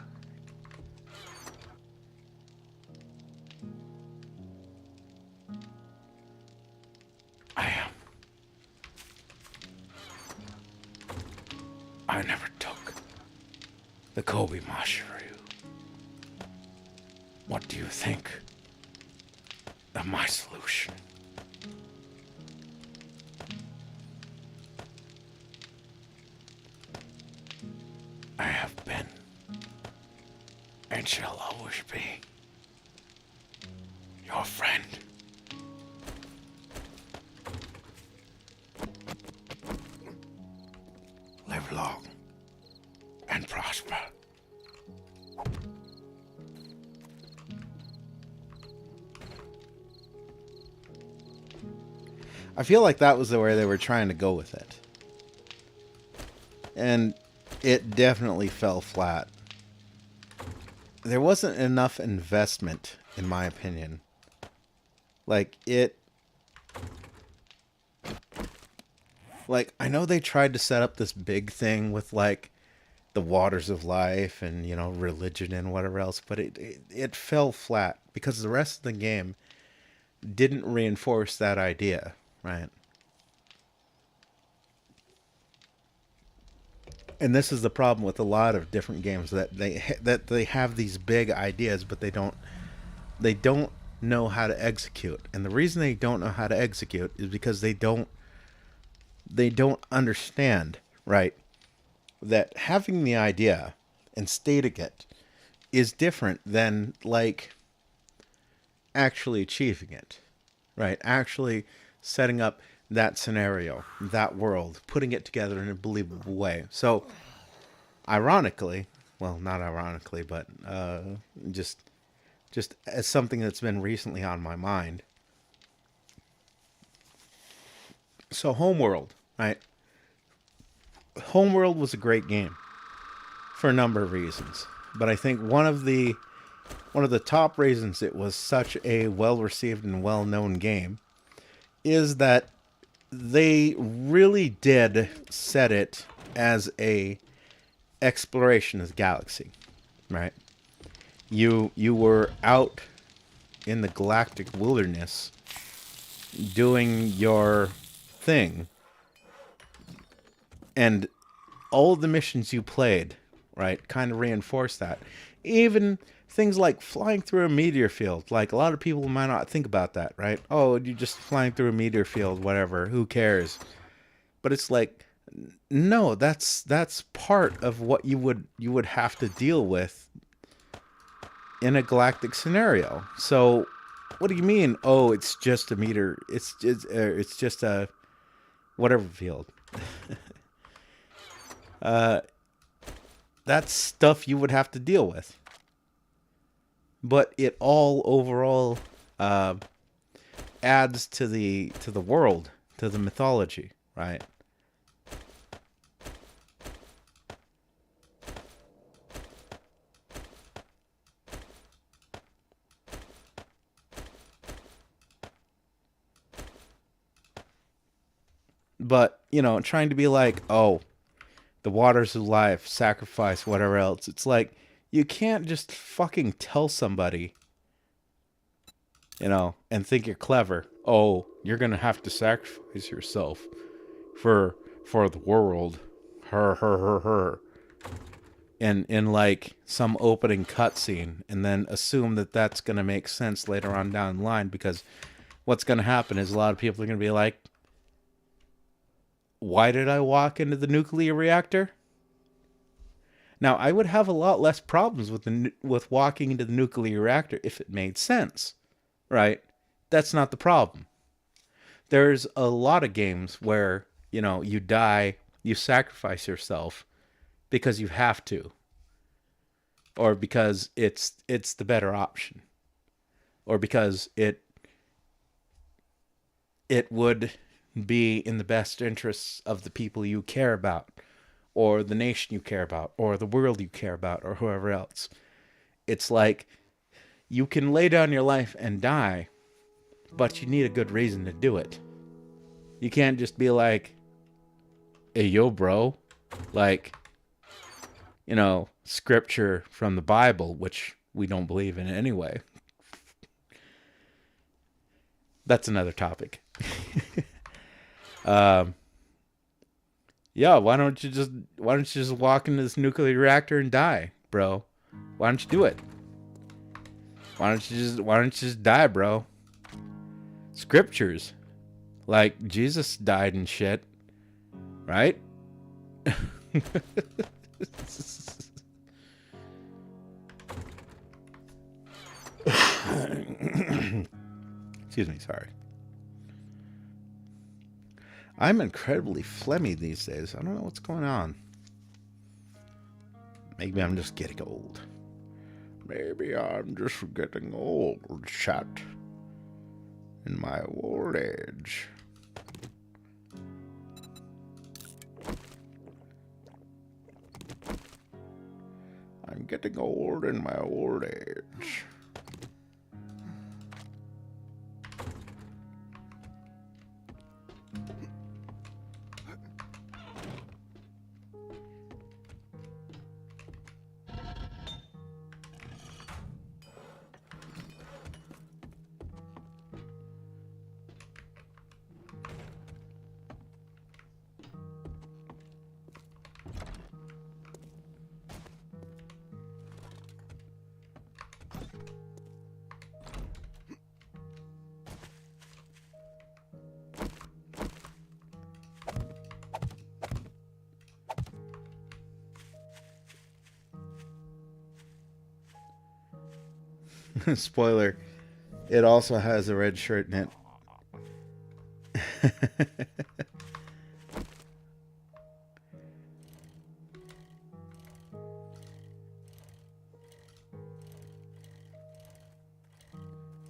I never took the Kobe Mashiru. What do you think of my solution? I have been and shall always be your friend. Live long and prosper. I feel like that was the way they were trying to go with it. And it definitely fell flat. There wasn't enough investment, in my opinion. Like, I know they tried to set up this big thing with, like, the waters of life and, you know, religion and whatever else, but it fell flat because the rest of the game didn't reinforce that idea, right? And this is the problem with a lot of different games, that they have these big ideas, but they don't know how to execute. And the reason they don't know how to execute is because they don't understand, right, that having the idea and stating it is different than, like, actually achieving it, right? Actually setting up that scenario, that world, putting it together in a believable way. So, ironically, well, not ironically, but just as something that's been recently on my mind. So, Homeworld, right? Homeworld was a great game for a number of reasons, but I think one of the top reasons it was such a well-received and well-known game is that they really did set it as a exploration of the galaxy, right? You were out in the galactic wilderness doing your thing, and all the missions you played, right, kind of reinforced that. Even things like flying through a meteor field. Like, a lot of people might not think about that, right? Oh, you're just flying through a meteor field, whatever, who cares? But it's like, no, that's part of what you would have to deal with in a galactic scenario. So, what do you mean? Oh, it's just a meteor. It's just a whatever field. That's stuff you would have to deal with. But it all overall adds to the world, to the mythology, right? But, you know, trying to be like, oh, the waters of life, sacrifice, whatever else. It's like, you can't just fucking tell somebody, you know, and think you're clever. Oh, you're going to have to sacrifice yourself for the world. Her. And in like some opening cutscene, and then assume that that's going to make sense later on down the line, because what's going to happen is a lot of people are going to be like, why did I walk into the nuclear reactor? Now, I would have a lot less problems with walking into the nuclear reactor if it made sense, right? That's not the problem. There's a lot of games where, you know, you die, you sacrifice yourself because you have to. or because it's the better option, or because it would be in the best interests of the people you care about, or the nation you care about, or the world you care about, or whoever else. It's like you can lay down your life and die, but you need a good reason to do it. You can't just be like, hey, yo, bro. Like, scripture from the Bible, which we don't believe in anyway. That's another topic. Yeah, why don't you just walk into this nuclear reactor and die, bro? Why don't you do it? Why don't you just die, bro? Scriptures. Like Jesus died and shit, right? Excuse me, sorry. I'm incredibly phlegmy these days. I don't know what's going on. Maybe I'm just getting old. Maybe I'm just getting old, chat. In my old age. I'm getting old in my old age. Spoiler, it also has a red shirt in it.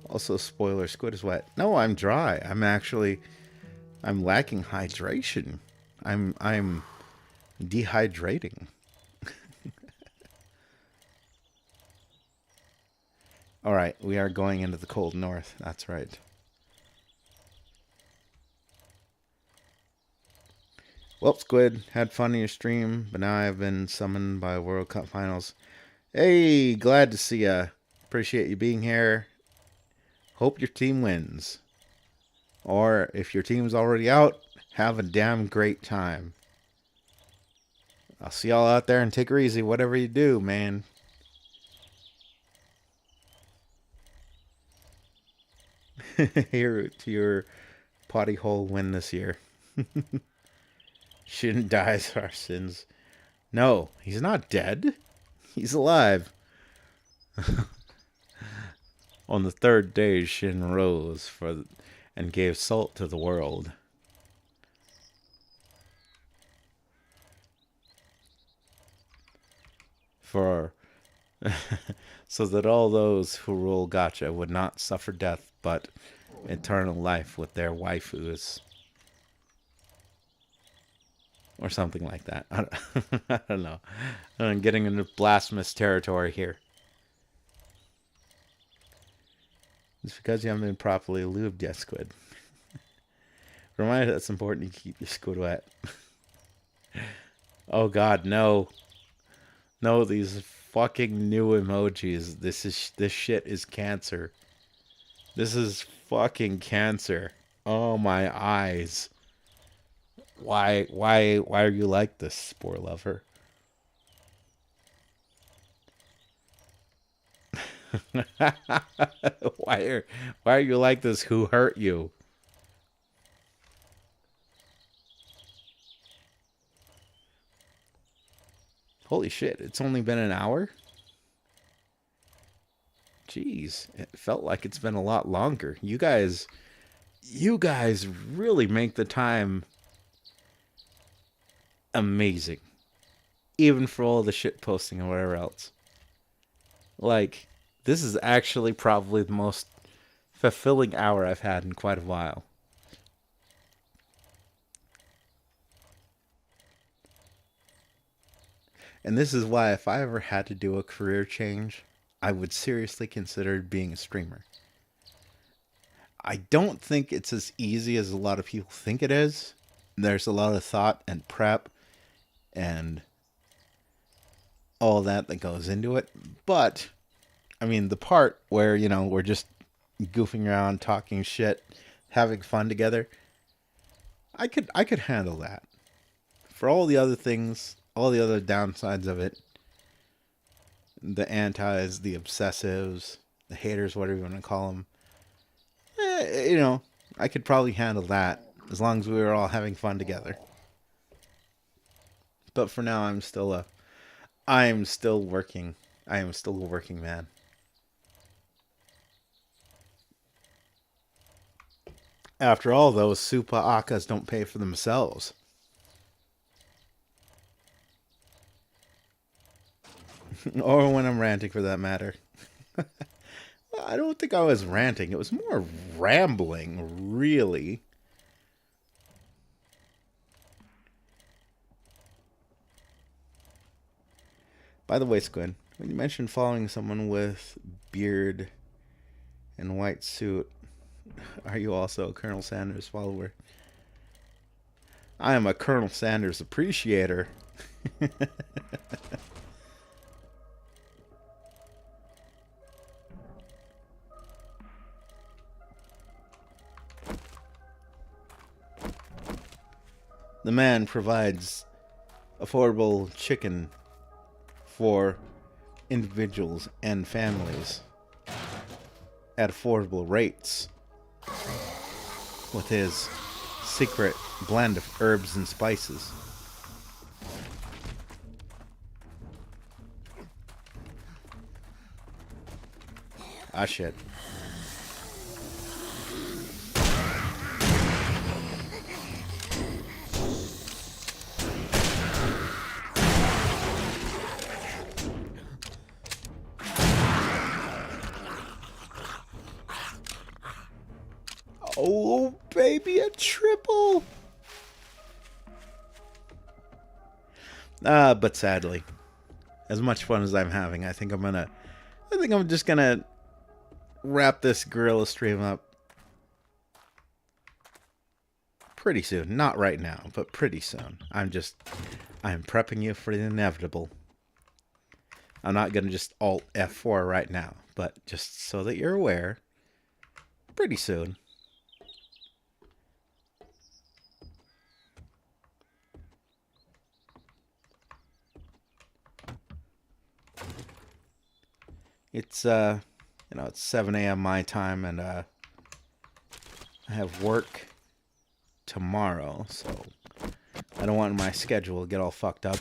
Also, spoiler, Squid is wet. No, I'm dry. I'm lacking hydration. I'm dehydrating. All right, we are going into the cold north. That's right. Well, Squid, had fun in your stream, but now I've been summoned by World Cup finals. Hey, glad to see ya. Appreciate you being here. Hope your team wins. Or if your team's already out, have a damn great time. I'll see y'all out there and take her easy, whatever you do, man. Here to your potty hole win this year. Shouldn't die as our sins. No, he's not dead. He's alive. On the third day, Shin rose and gave salt to the world. So that all those who rule Gacha would not suffer death, but eternal life with their waifus. Or something like that. I don't know. I'm getting into blasphemous territory here. It's because you haven't been properly lubed yet, Squid. Remind you that's important to keep your squid wet. Oh god, no. No, these fucking new emojis. This shit is cancer. This is fucking cancer. Oh my eyes. Why are you like this, spore lover? Why are you like this? Who hurt you? Holy shit, it's only been an hour? Jeez, it felt like it's been a lot longer. You guys really make the time amazing. Even for all the shit posting and whatever else. Like, this is actually probably the most fulfilling hour I've had in quite a while. And this is why if I ever had to do a career change, I would seriously consider being a streamer. I don't think it's as easy as a lot of people think it is. There's a lot of thought and prep and all that goes into it. But, I mean, the part where, we're just goofing around, talking shit, having fun together, I could handle that. For all the other things, all the other downsides of it, the antis, the obsessives, the haters, whatever you want to call them, I could probably handle that as long as we were all having fun together. But for now, I am still working. I am still a working man. After all, those Supa Akas don't pay for themselves. Or when I'm ranting, for that matter. I don't think I was ranting. It was more rambling, really. By the way, Squid, when you mentioned following someone with beard and white suit, are you also a Colonel Sanders follower? I am a Colonel Sanders appreciator. The man provides affordable chicken for individuals and families at affordable rates with his secret blend of herbs and spices. Ah, shit. Oh, baby, a triple. But sadly, as much fun as I'm having, I think I'm just gonna wrap this gorilla stream up pretty soon. Not right now, but pretty soon. I'm prepping you for the inevitable. I'm not gonna just alt F4 right now, but just so that you're aware, pretty soon. It's it's 7 a.m. my time, and I have work tomorrow, so I don't want my schedule to get all fucked up.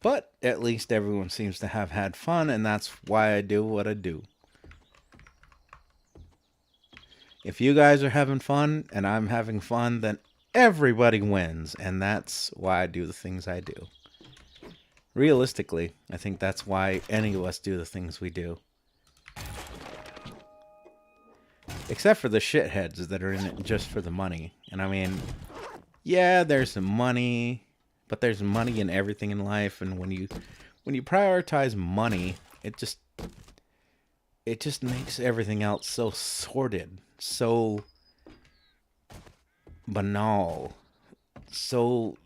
But at least everyone seems to have had fun, and that's why I do what I do. If you guys are having fun and I'm having fun, then everybody wins, and that's why I do the things I do. Realistically, I think that's why any of us do the things we do. Except for the shitheads that are in it just for the money. And I mean, yeah, there's some money, but there's money in everything in life, and when you prioritize money, it just makes everything else so sordid, so banal, so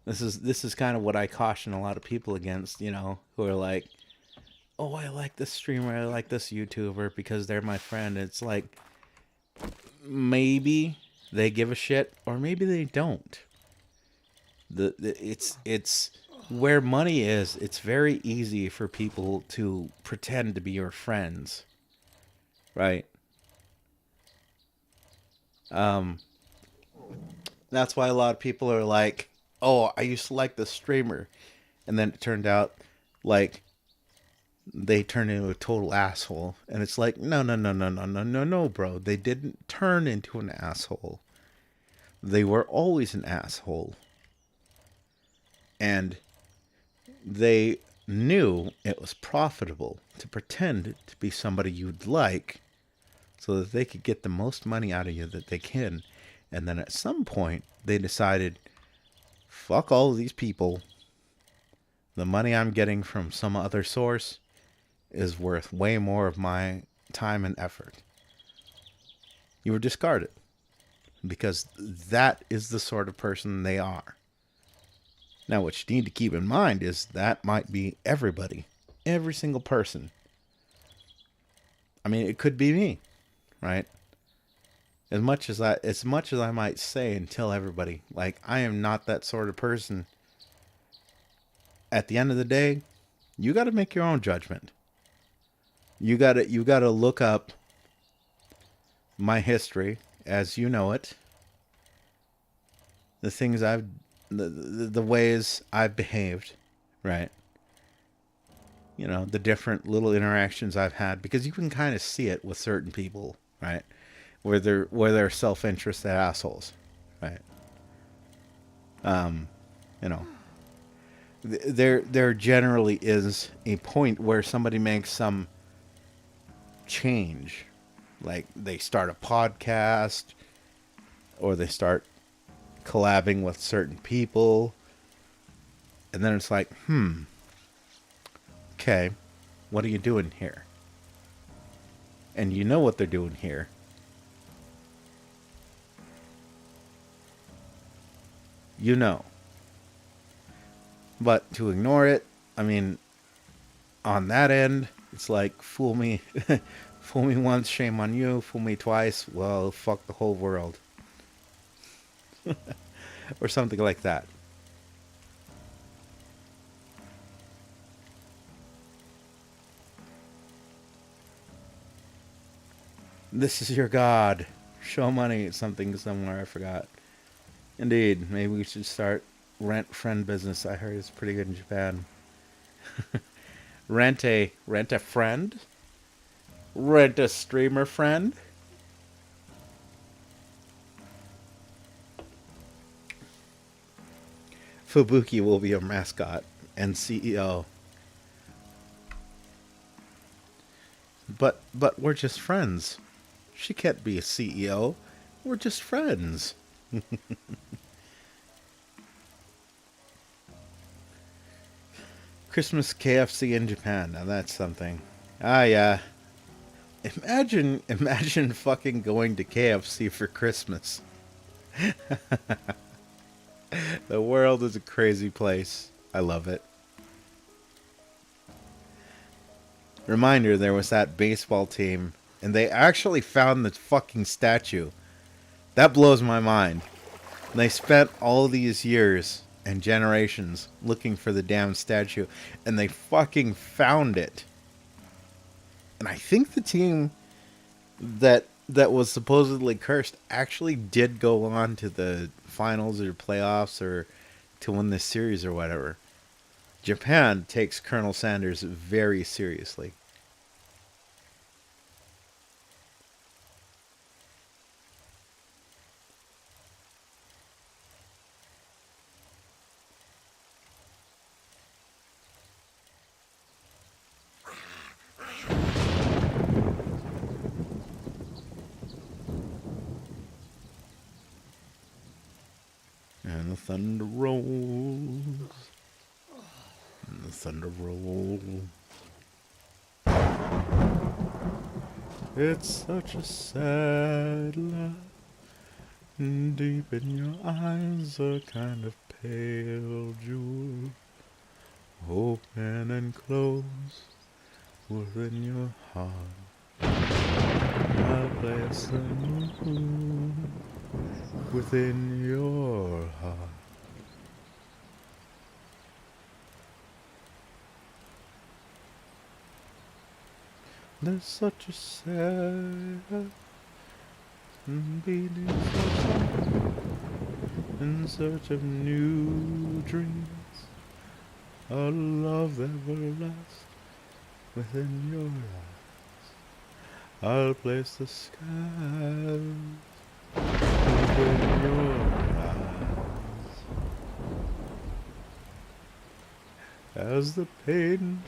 This is kind of what I caution a lot of people against, who are like, oh, I like this streamer, I like this YouTuber because they're my friend. It's like, maybe they give a shit, or maybe they don't. It's where money is. It's very easy for people to pretend to be your friends, right? That's why a lot of people are like, oh, I used to like this streamer, and then it turned out like they turn into a total asshole. And it's like, no, no, no, no, no, no, no, no, bro. They didn't turn into an asshole. They were always an asshole. And they knew it was profitable to pretend to be somebody you'd like so that they could get the most money out of you that they can. And then at some point, they decided, fuck all of these people. The money I'm getting from some other source is worth way more of my time and effort. You were discarded because that is the sort of person they are. Now, what you need to keep in mind is that might be everybody, every single person. I mean, it could be me, right? As much as I might say and tell everybody, like, I am not that sort of person. At the end of the day, you got to make your own judgment. You got to look up my history as you know it. The things the ways I've behaved, right? You know, the different little interactions I've had, because you can kind of see it with certain people, right? Where they're self-interested assholes, right? You know, there generally is a point where somebody makes some change, like they start a podcast or they start collabing with certain people, and then it's like, okay, what are you doing here? And you know what they're doing here. You know. But to ignore it, I mean, on that end, it's like, fool me. Fool me once, shame on you. Fool me twice, well, fuck the whole world. Or something like that. This is your god. Show money. Something somewhere, I forgot. Indeed, maybe we should start rent friend business. I heard it's pretty good in Japan. rent a friend? Rent a streamer friend? Fubuki will be a mascot and CEO. But we're just friends. She can't be a CEO. We're just friends. Christmas KFC in Japan. Now that's something. Ah, yeah. Imagine fucking going to KFC for Christmas. The world is a crazy place. I love it. Reminder, there was that baseball team, and they actually found the fucking statue. That blows my mind. They spent all these years and generations looking for the damn statue, and they fucking found it. And I think the team that was supposedly cursed actually did go on to the finals or playoffs or to win this series or whatever. Japan takes Colonel Sanders very seriously. And the thunder rolls. And the thunder rolls. It's such a sad life. Deep in your eyes, a kind of pale jewel. Open and close within your heart. I place the moon within your heart. There's such a sad beating in search of new dreams, a love that will last within your eyes. I'll place the skies within your eyes. As the pain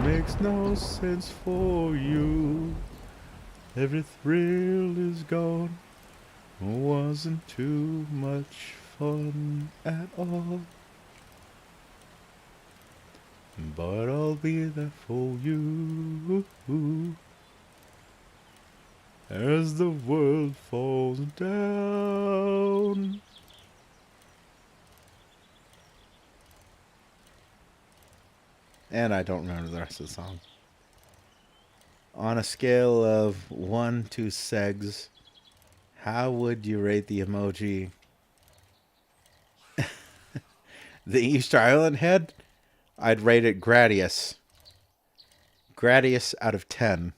makes no sense for you, every thrill is gone. Wasn't too much fun at all. But I'll be there for you as the world falls down. And I don't remember the rest of the song. On a scale of 1 to segs, how would you rate the emoji? The Easter Island head? I'd rate it Gradius. Gradius out of 10.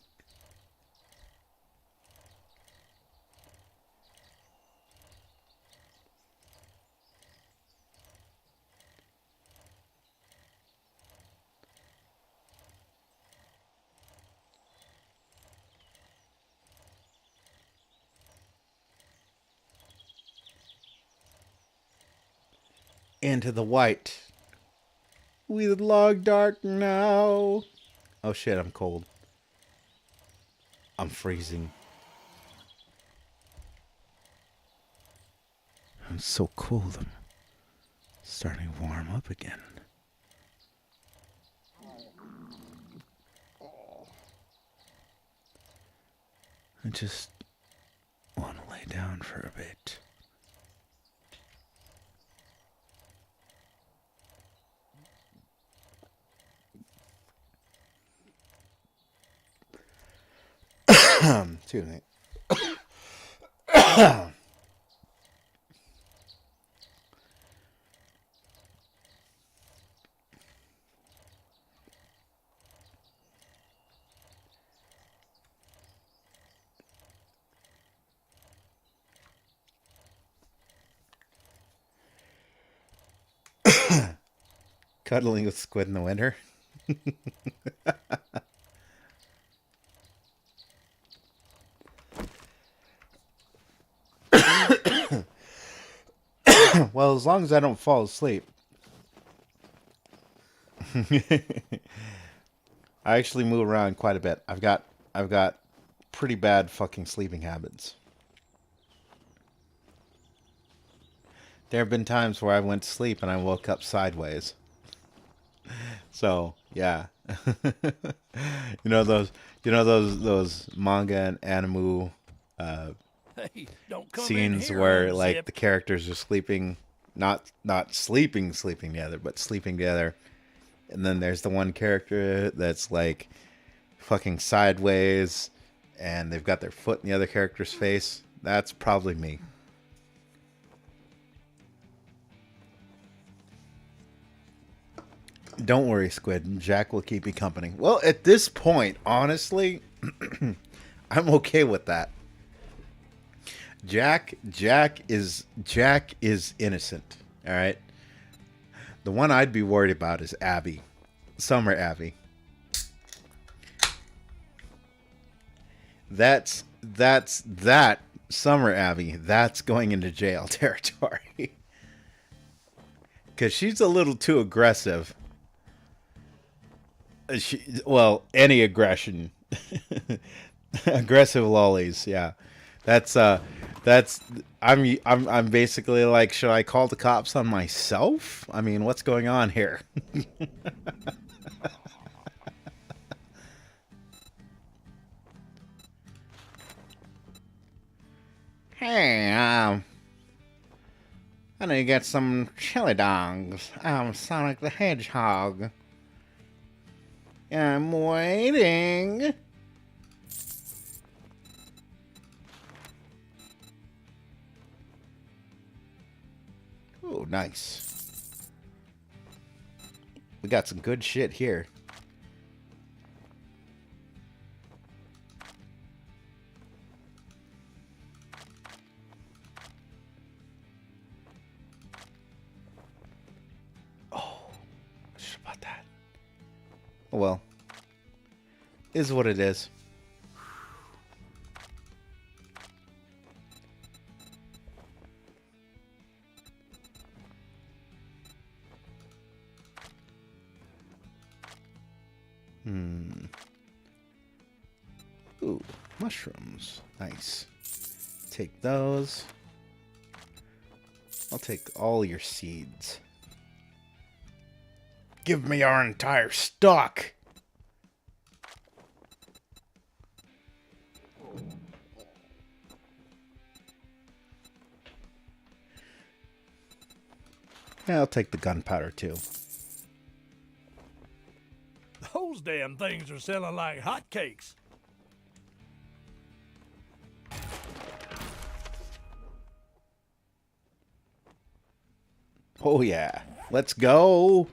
Into the white. We the log dark now. Oh shit, I'm cold. I'm freezing. I'm so cold. I'm starting to warm up again. I just want to lay down for a bit. Excuse me. Cuddling with squid in the winter. Well, as long as I don't fall asleep. I actually move around quite a bit. I've got pretty bad fucking sleeping habits. There have been times where I went to sleep and I woke up sideways. So, yeah. those manga and anime Hey, don't come scenes in here, where like Zip. the characters are sleeping, not sleeping together, but sleeping together. And then there's the one character that's like fucking sideways and they've got their foot in the other character's face. That's probably me. Don't worry, Squid. Jack will keep you company. Well, at this point, honestly, I'm okay with that. Jack is innocent. All right. The one I'd be worried about is Abby, Summer Abby. That's that Summer Abby. That's going into jail territory because she's a little too aggressive. Any aggression, aggressive lollies. Yeah, that's I'm basically like, should I call the cops on myself? I mean, what's going on here? Hey, I need to get some chili dogs. I'm Sonic the Hedgehog. I'm waiting. Oh, nice. We got some good shit here. Oh well. Is what it is. Ooh, mushrooms. Nice. Take those. I'll take all your seeds. Give me our entire stock! Yeah, I'll take the gunpowder too. Those damn things are selling like hotcakes. Oh yeah. Let's go!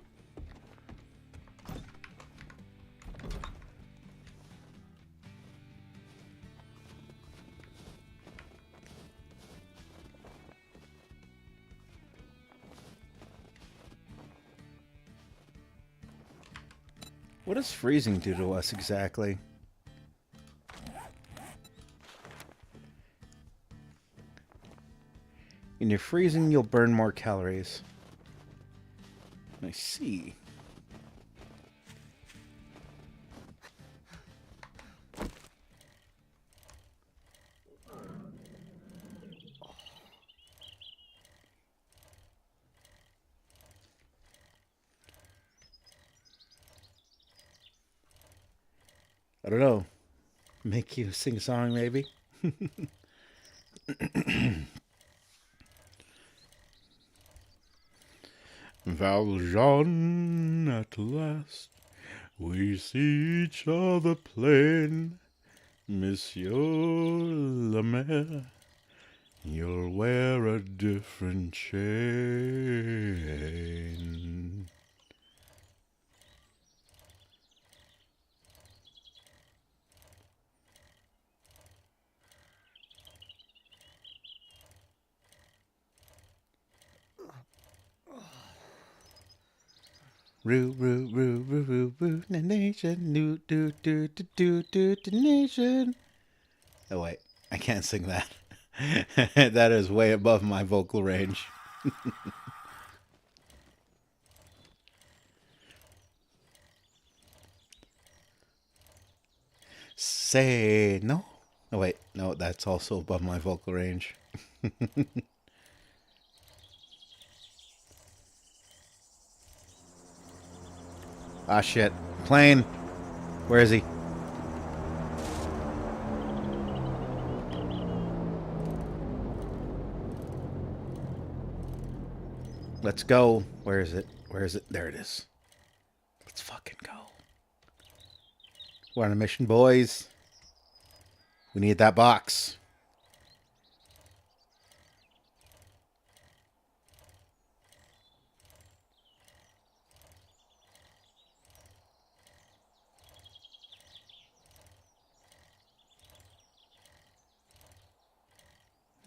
What does freezing do to us exactly? When you're freezing, you'll burn more calories. I see. I don't know. Make you sing a song, maybe? Valjean, at last, we see each other plain. Monsieur le Maire, you'll wear a different chain. Roo, roo, roo, roo, roo, roo, nation, do, do, do, do, do, do, do, nation. Oh, wait. I can't sing that. That is way above my vocal range. Say no. Oh, wait. No, that's also above my vocal range. Ah, shit. Plane. Where is he? Let's go. Where is it? Where is it? There it is. Let's fucking go. We're on a mission, boys. We need that box.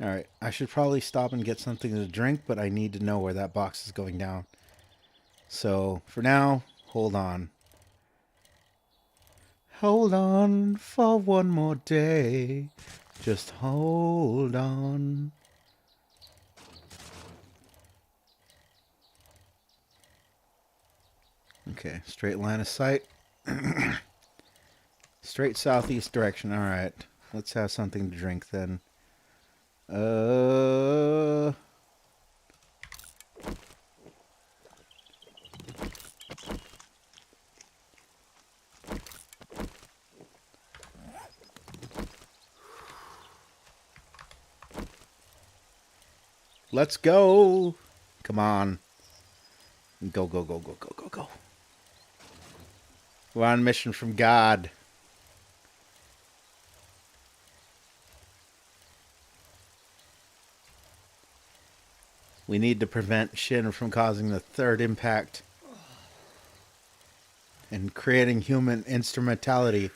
Alright, I should probably stop and get something to drink, but I need to know where that box is going down. So, for now, hold on. Hold on for one more day. Just hold on. Okay, straight line of sight. Straight southeast direction. Alright, let's have something to drink then. Let's go. Come on. Go, go, go, go, go, go, go. We're on a mission from God. We need to prevent Shin from causing the third impact and creating human instrumentality.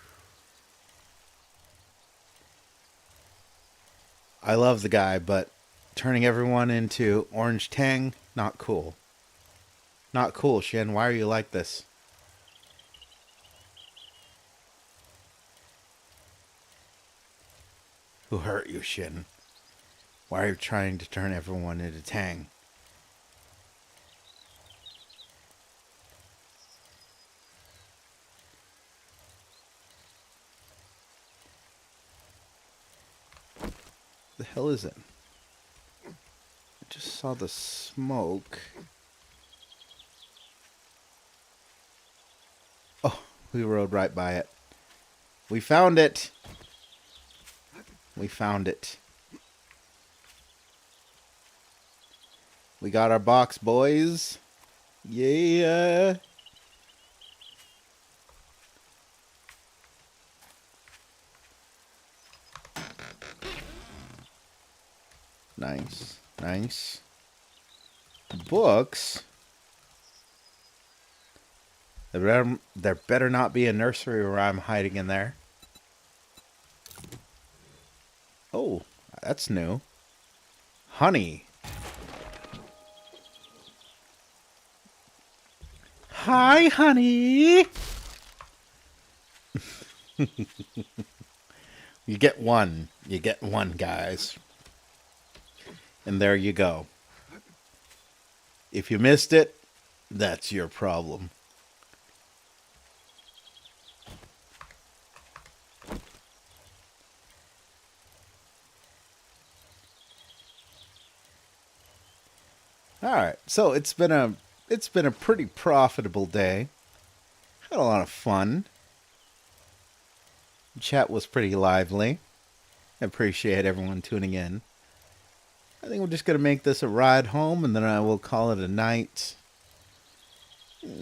I love the guy, but turning everyone into orange tang, not cool. Not cool, Shin. Why are you like this? Who hurt you, Shin? Why are you trying to turn everyone into Tang? The hell is it? I just saw the smoke. Oh, we rode right by it. We found it. We found it. We got our box, boys. Yeah. Nice. Nice. Books? There better not be a nursery where I'm hiding in there. Oh, that's new. Honey. Hi, honey. You get one. You get one, guys. And there you go. If you missed it, that's your problem. All right. So it's been a pretty profitable day. Had a lot of fun. Chat was pretty lively. I appreciate everyone tuning in. I think we're just going to make this a ride home, and then I will call it a night.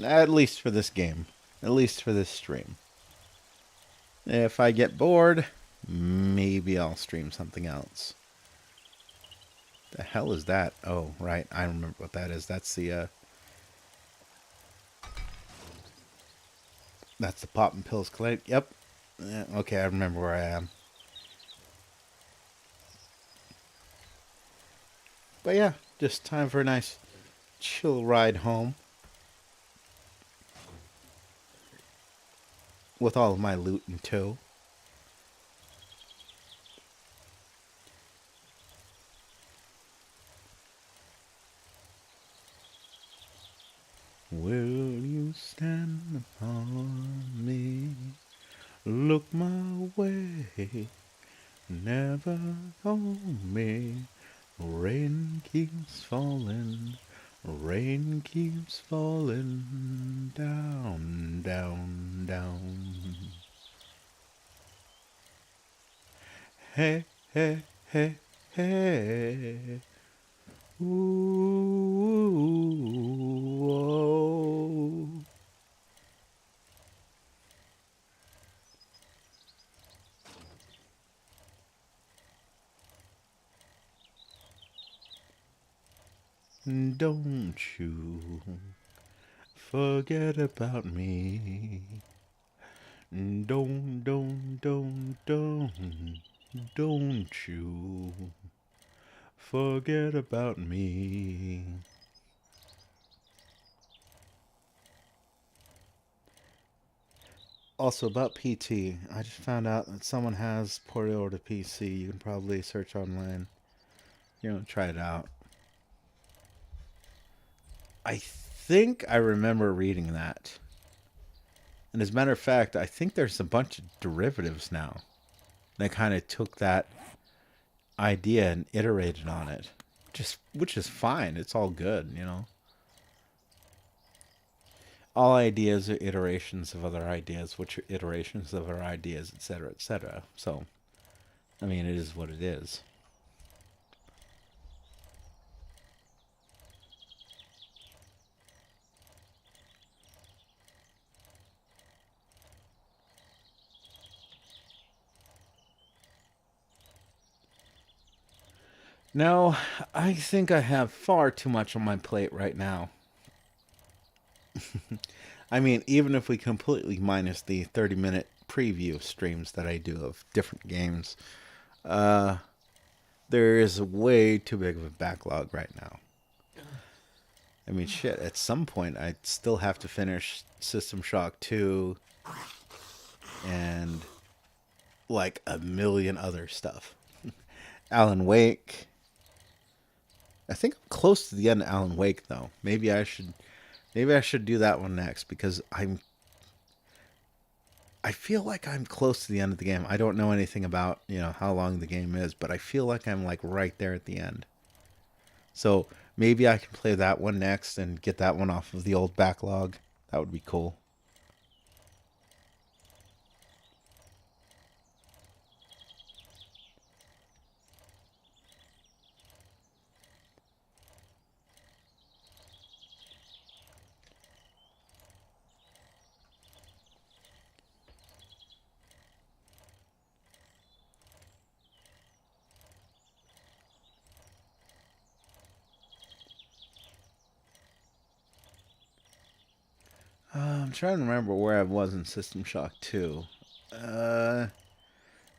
At least for this game. At least for this stream. If I get bored, maybe I'll stream something else. The hell is that? Oh, right. I remember what that is. That's the pop and pills clinic. Yep. Okay, I remember where I am. But yeah, just time for a nice chill ride home. With all of my loot in tow. Will you stand upon me? Look my way. Never hold me. Rain keeps falling. Rain keeps falling down, down, down. Hey, hey, hey, hey. Ooh, whoa. Don't you forget about me. Don't you forget about me. Also, about PT, I just found out that someone has ported over to PC. You can probably search online. Try it out. I think I remember reading that. And as a matter of fact, I think there's a bunch of derivatives now. They kind of took that idea and iterated on it. Which is fine. It's all good, All ideas are iterations of other ideas, which are iterations of other ideas, etc., etc. So, I mean, it is what it is. No, I think I have far too much on my plate right now. I mean, even if we completely minus the 30-minute preview streams that I do of different games, there is way too big of a backlog right now. I mean, shit, at some point I'd still have to finish System Shock 2 and like a million other stuff. Alan Wake. I think I'm close to the end of Alan Wake though. Maybe I should do that one next because I feel like I'm close to the end of the game. I don't know anything about, how long the game is, but I feel like I'm like right there at the end. So maybe I can play that one next and get that one off of the old backlog. That would be cool. I'm trying to remember where I was in System Shock 2. Uh,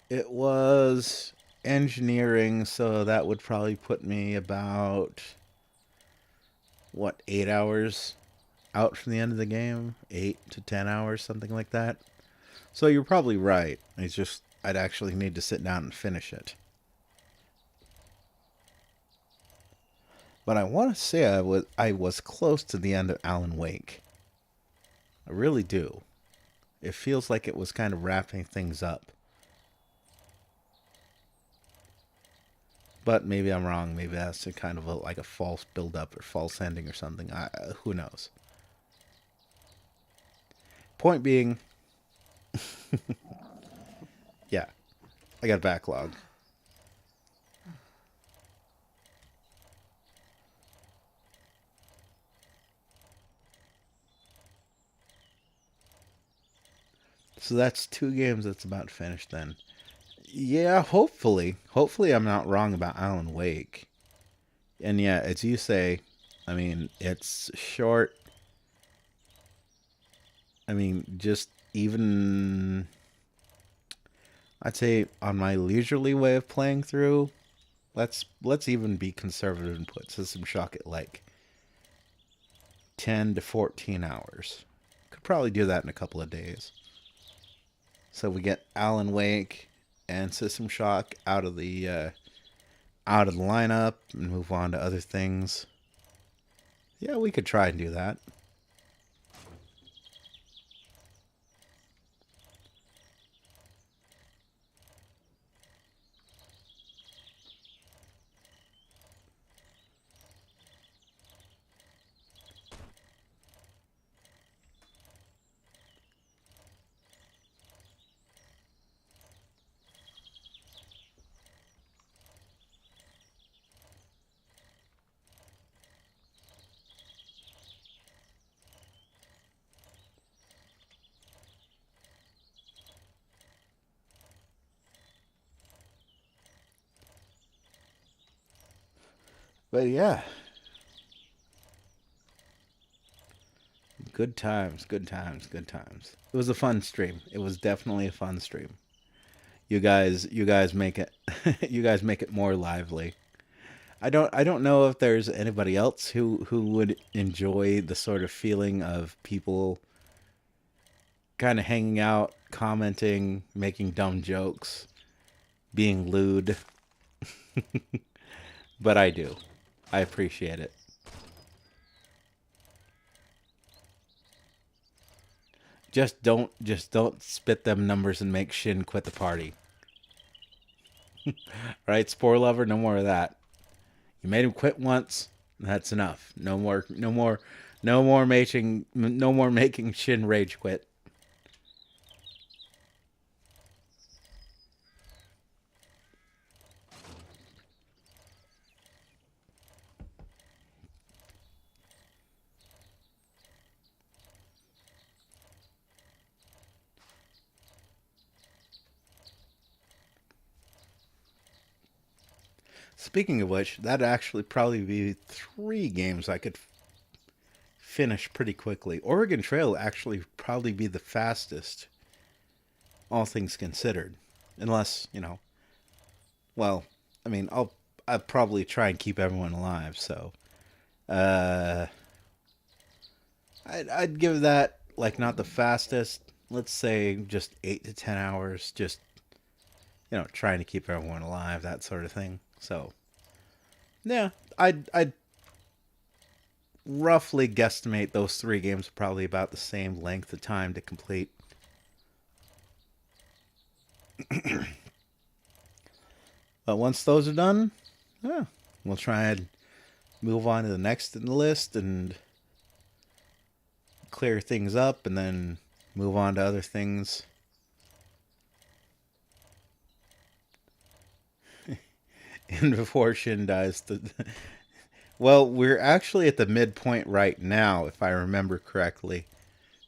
it was engineering, so that would probably put me about, what, 8 hours out from the end of the game? 8 to 10 hours, something like that. So you're probably right. It's just, I'd actually need to sit down and finish it. But I want to say I was close to the end of Alan Wake. I really do. It feels like it was kind of wrapping things up. But maybe I'm wrong. Maybe that's a kind of like a false build-up or false ending or something. Who knows? Point being, yeah, I got a backlog. So that's two games that's about finished then. Yeah, hopefully. Hopefully I'm not wrong about Alan Wake. And yeah, as you say, I mean, it's short. I mean, just even I'd say on my leisurely way of playing through, let's even be conservative and put System Shock at like 10 to 14 hours. Could probably do that in a couple of days. So we get Alan Wake and System Shock out of the lineup and move on to other things. Yeah, we could try and do that. But yeah, good times, good times, good times. It was a fun stream. It was definitely a fun stream. You guys make it you guys make it more lively. I don't know if there's anybody else who would enjoy the sort of feeling of people kind of hanging out, commenting, making dumb jokes, being lewd, but I do. I appreciate it. Just don't spit them numbers and make Shin quit the party. Right, Spore Lover, no more of that. You made him quit once. That's enough. No more. No more. No more making. No more making Shin rage quit. Speaking of which, that'd actually probably be three games I could finish pretty quickly. Oregon Trail actually probably be the fastest, all things considered, unless Well, I mean, I'll probably try and keep everyone alive. So, uh, I'd give that like not the fastest. Let's say just 8 to 10 hours. Just trying to keep everyone alive, that sort of thing. So, yeah, I'd roughly guesstimate those 3 games are probably about the same length of time to complete. But once those are done, yeah, we'll try and move on to the next in the list and clear things up and then move on to other things. And before Shin dies, well, we're actually at the midpoint right now, if I remember correctly,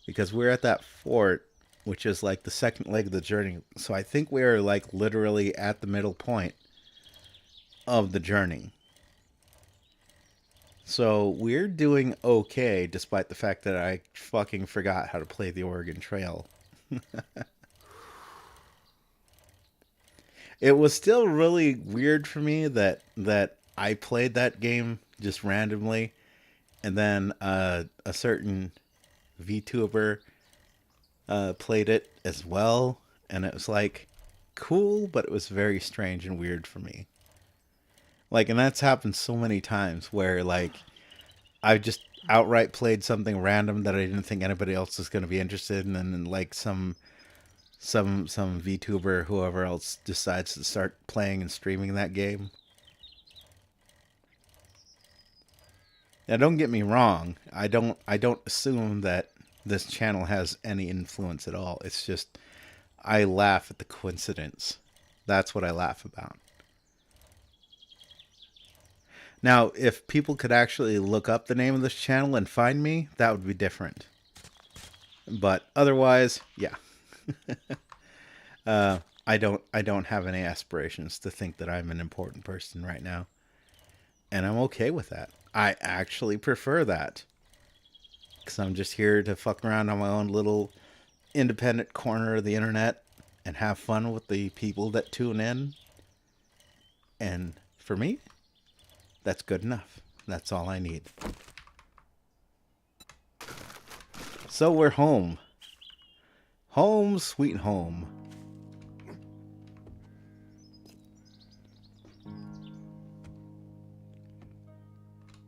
because we're at that fort, which is like the second leg of the journey. So I think we are like literally at the middle point of the journey. So we're doing okay, despite the fact that I fucking forgot how to play the Oregon Trail. It was still really weird for me that I played that game just randomly, and then a certain VTuber played it as well, and it was like cool, but it was very strange and weird for me. Like, and that's happened so many times where like I just outright played something random that I didn't think anybody else was going to be interested in, and then like some VTuber, whoever else, decides to start playing and streaming that game. Now, don't get me wrong. I don't assume that this channel has any influence at all. It's just I laugh at the coincidence. That's what I laugh about. Now, if people could actually look up the name of this channel and find me, that would be different. But otherwise, yeah. I don't have any aspirations to think that I'm an important person right now. And I'm okay with that. I actually prefer that. Because I'm just here to fuck around on my own little independent corner of the internet and have fun with the people that tune in. And for me, that's good enough. That's all I need. So we're home. Home, sweet home.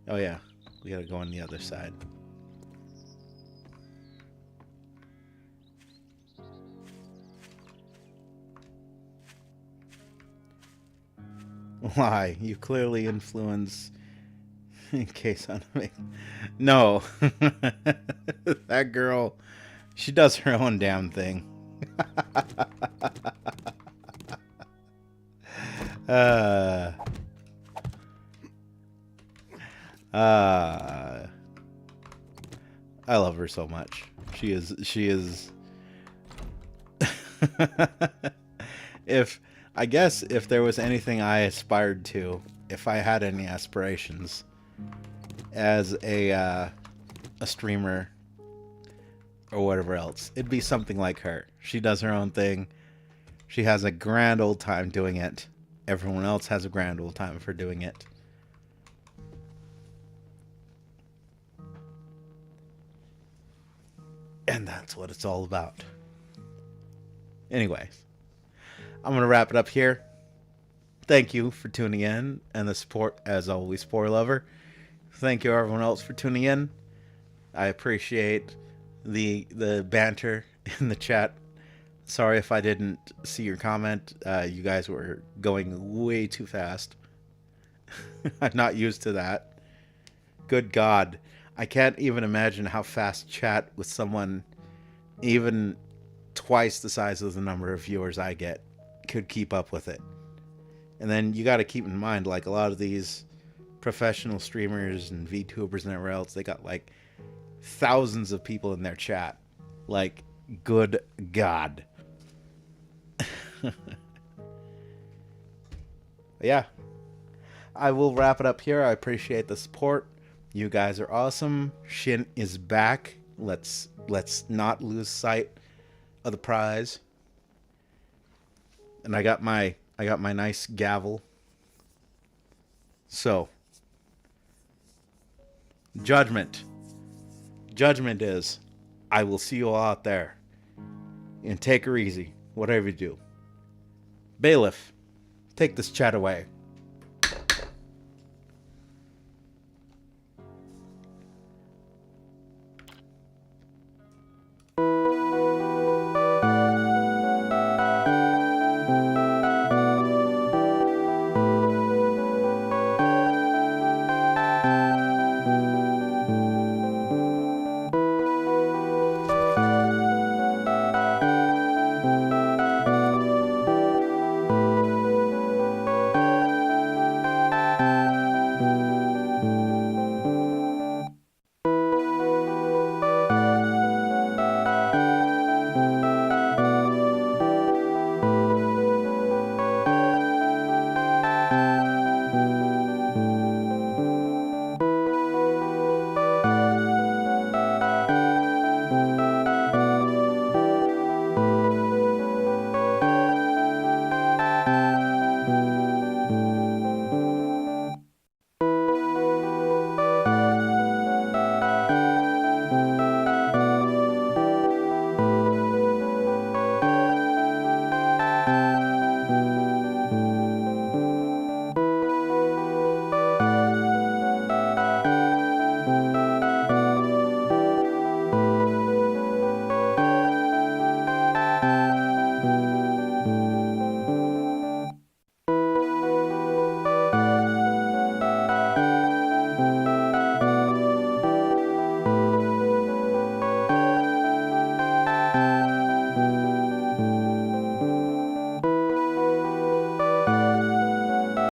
Oh yeah, we gotta go on the other side. Why? You clearly influence. In case I'm. No. That girl, she does her own damn thing. uh. Uh. I love her so much. She is. If I guess if there was anything I aspired to, if I had any aspirations as a streamer or whatever else, it'd be something like her. She does her own thing. She has a grand old time doing it. Everyone else has a grand old time for doing it. And that's what it's all about. Anyways, I'm going to wrap it up here. Thank you for tuning in and the support, as always, Spoiler Lover. Thank you, everyone else, for tuning in. I appreciate the banter in the chat. Sorry if I didn't see your comment. You guys were going way too fast. I'm not used to that. Good God. I can't even imagine how fast chat with someone even twice the size of the number of viewers I get could keep up with it. And then you got to keep in mind, like, a lot of these professional streamers and VTubers and everywhere else, they got like thousands of people in their chat. Like, good God. Yeah, I will wrap it up here. I appreciate the support. You guys are awesome. Shin is back. Let's not lose sight of the prize. And I got my nice gavel. So, judgment is, I will see you all out there. And take her easy, whatever you do. Bailiff, take this chat away.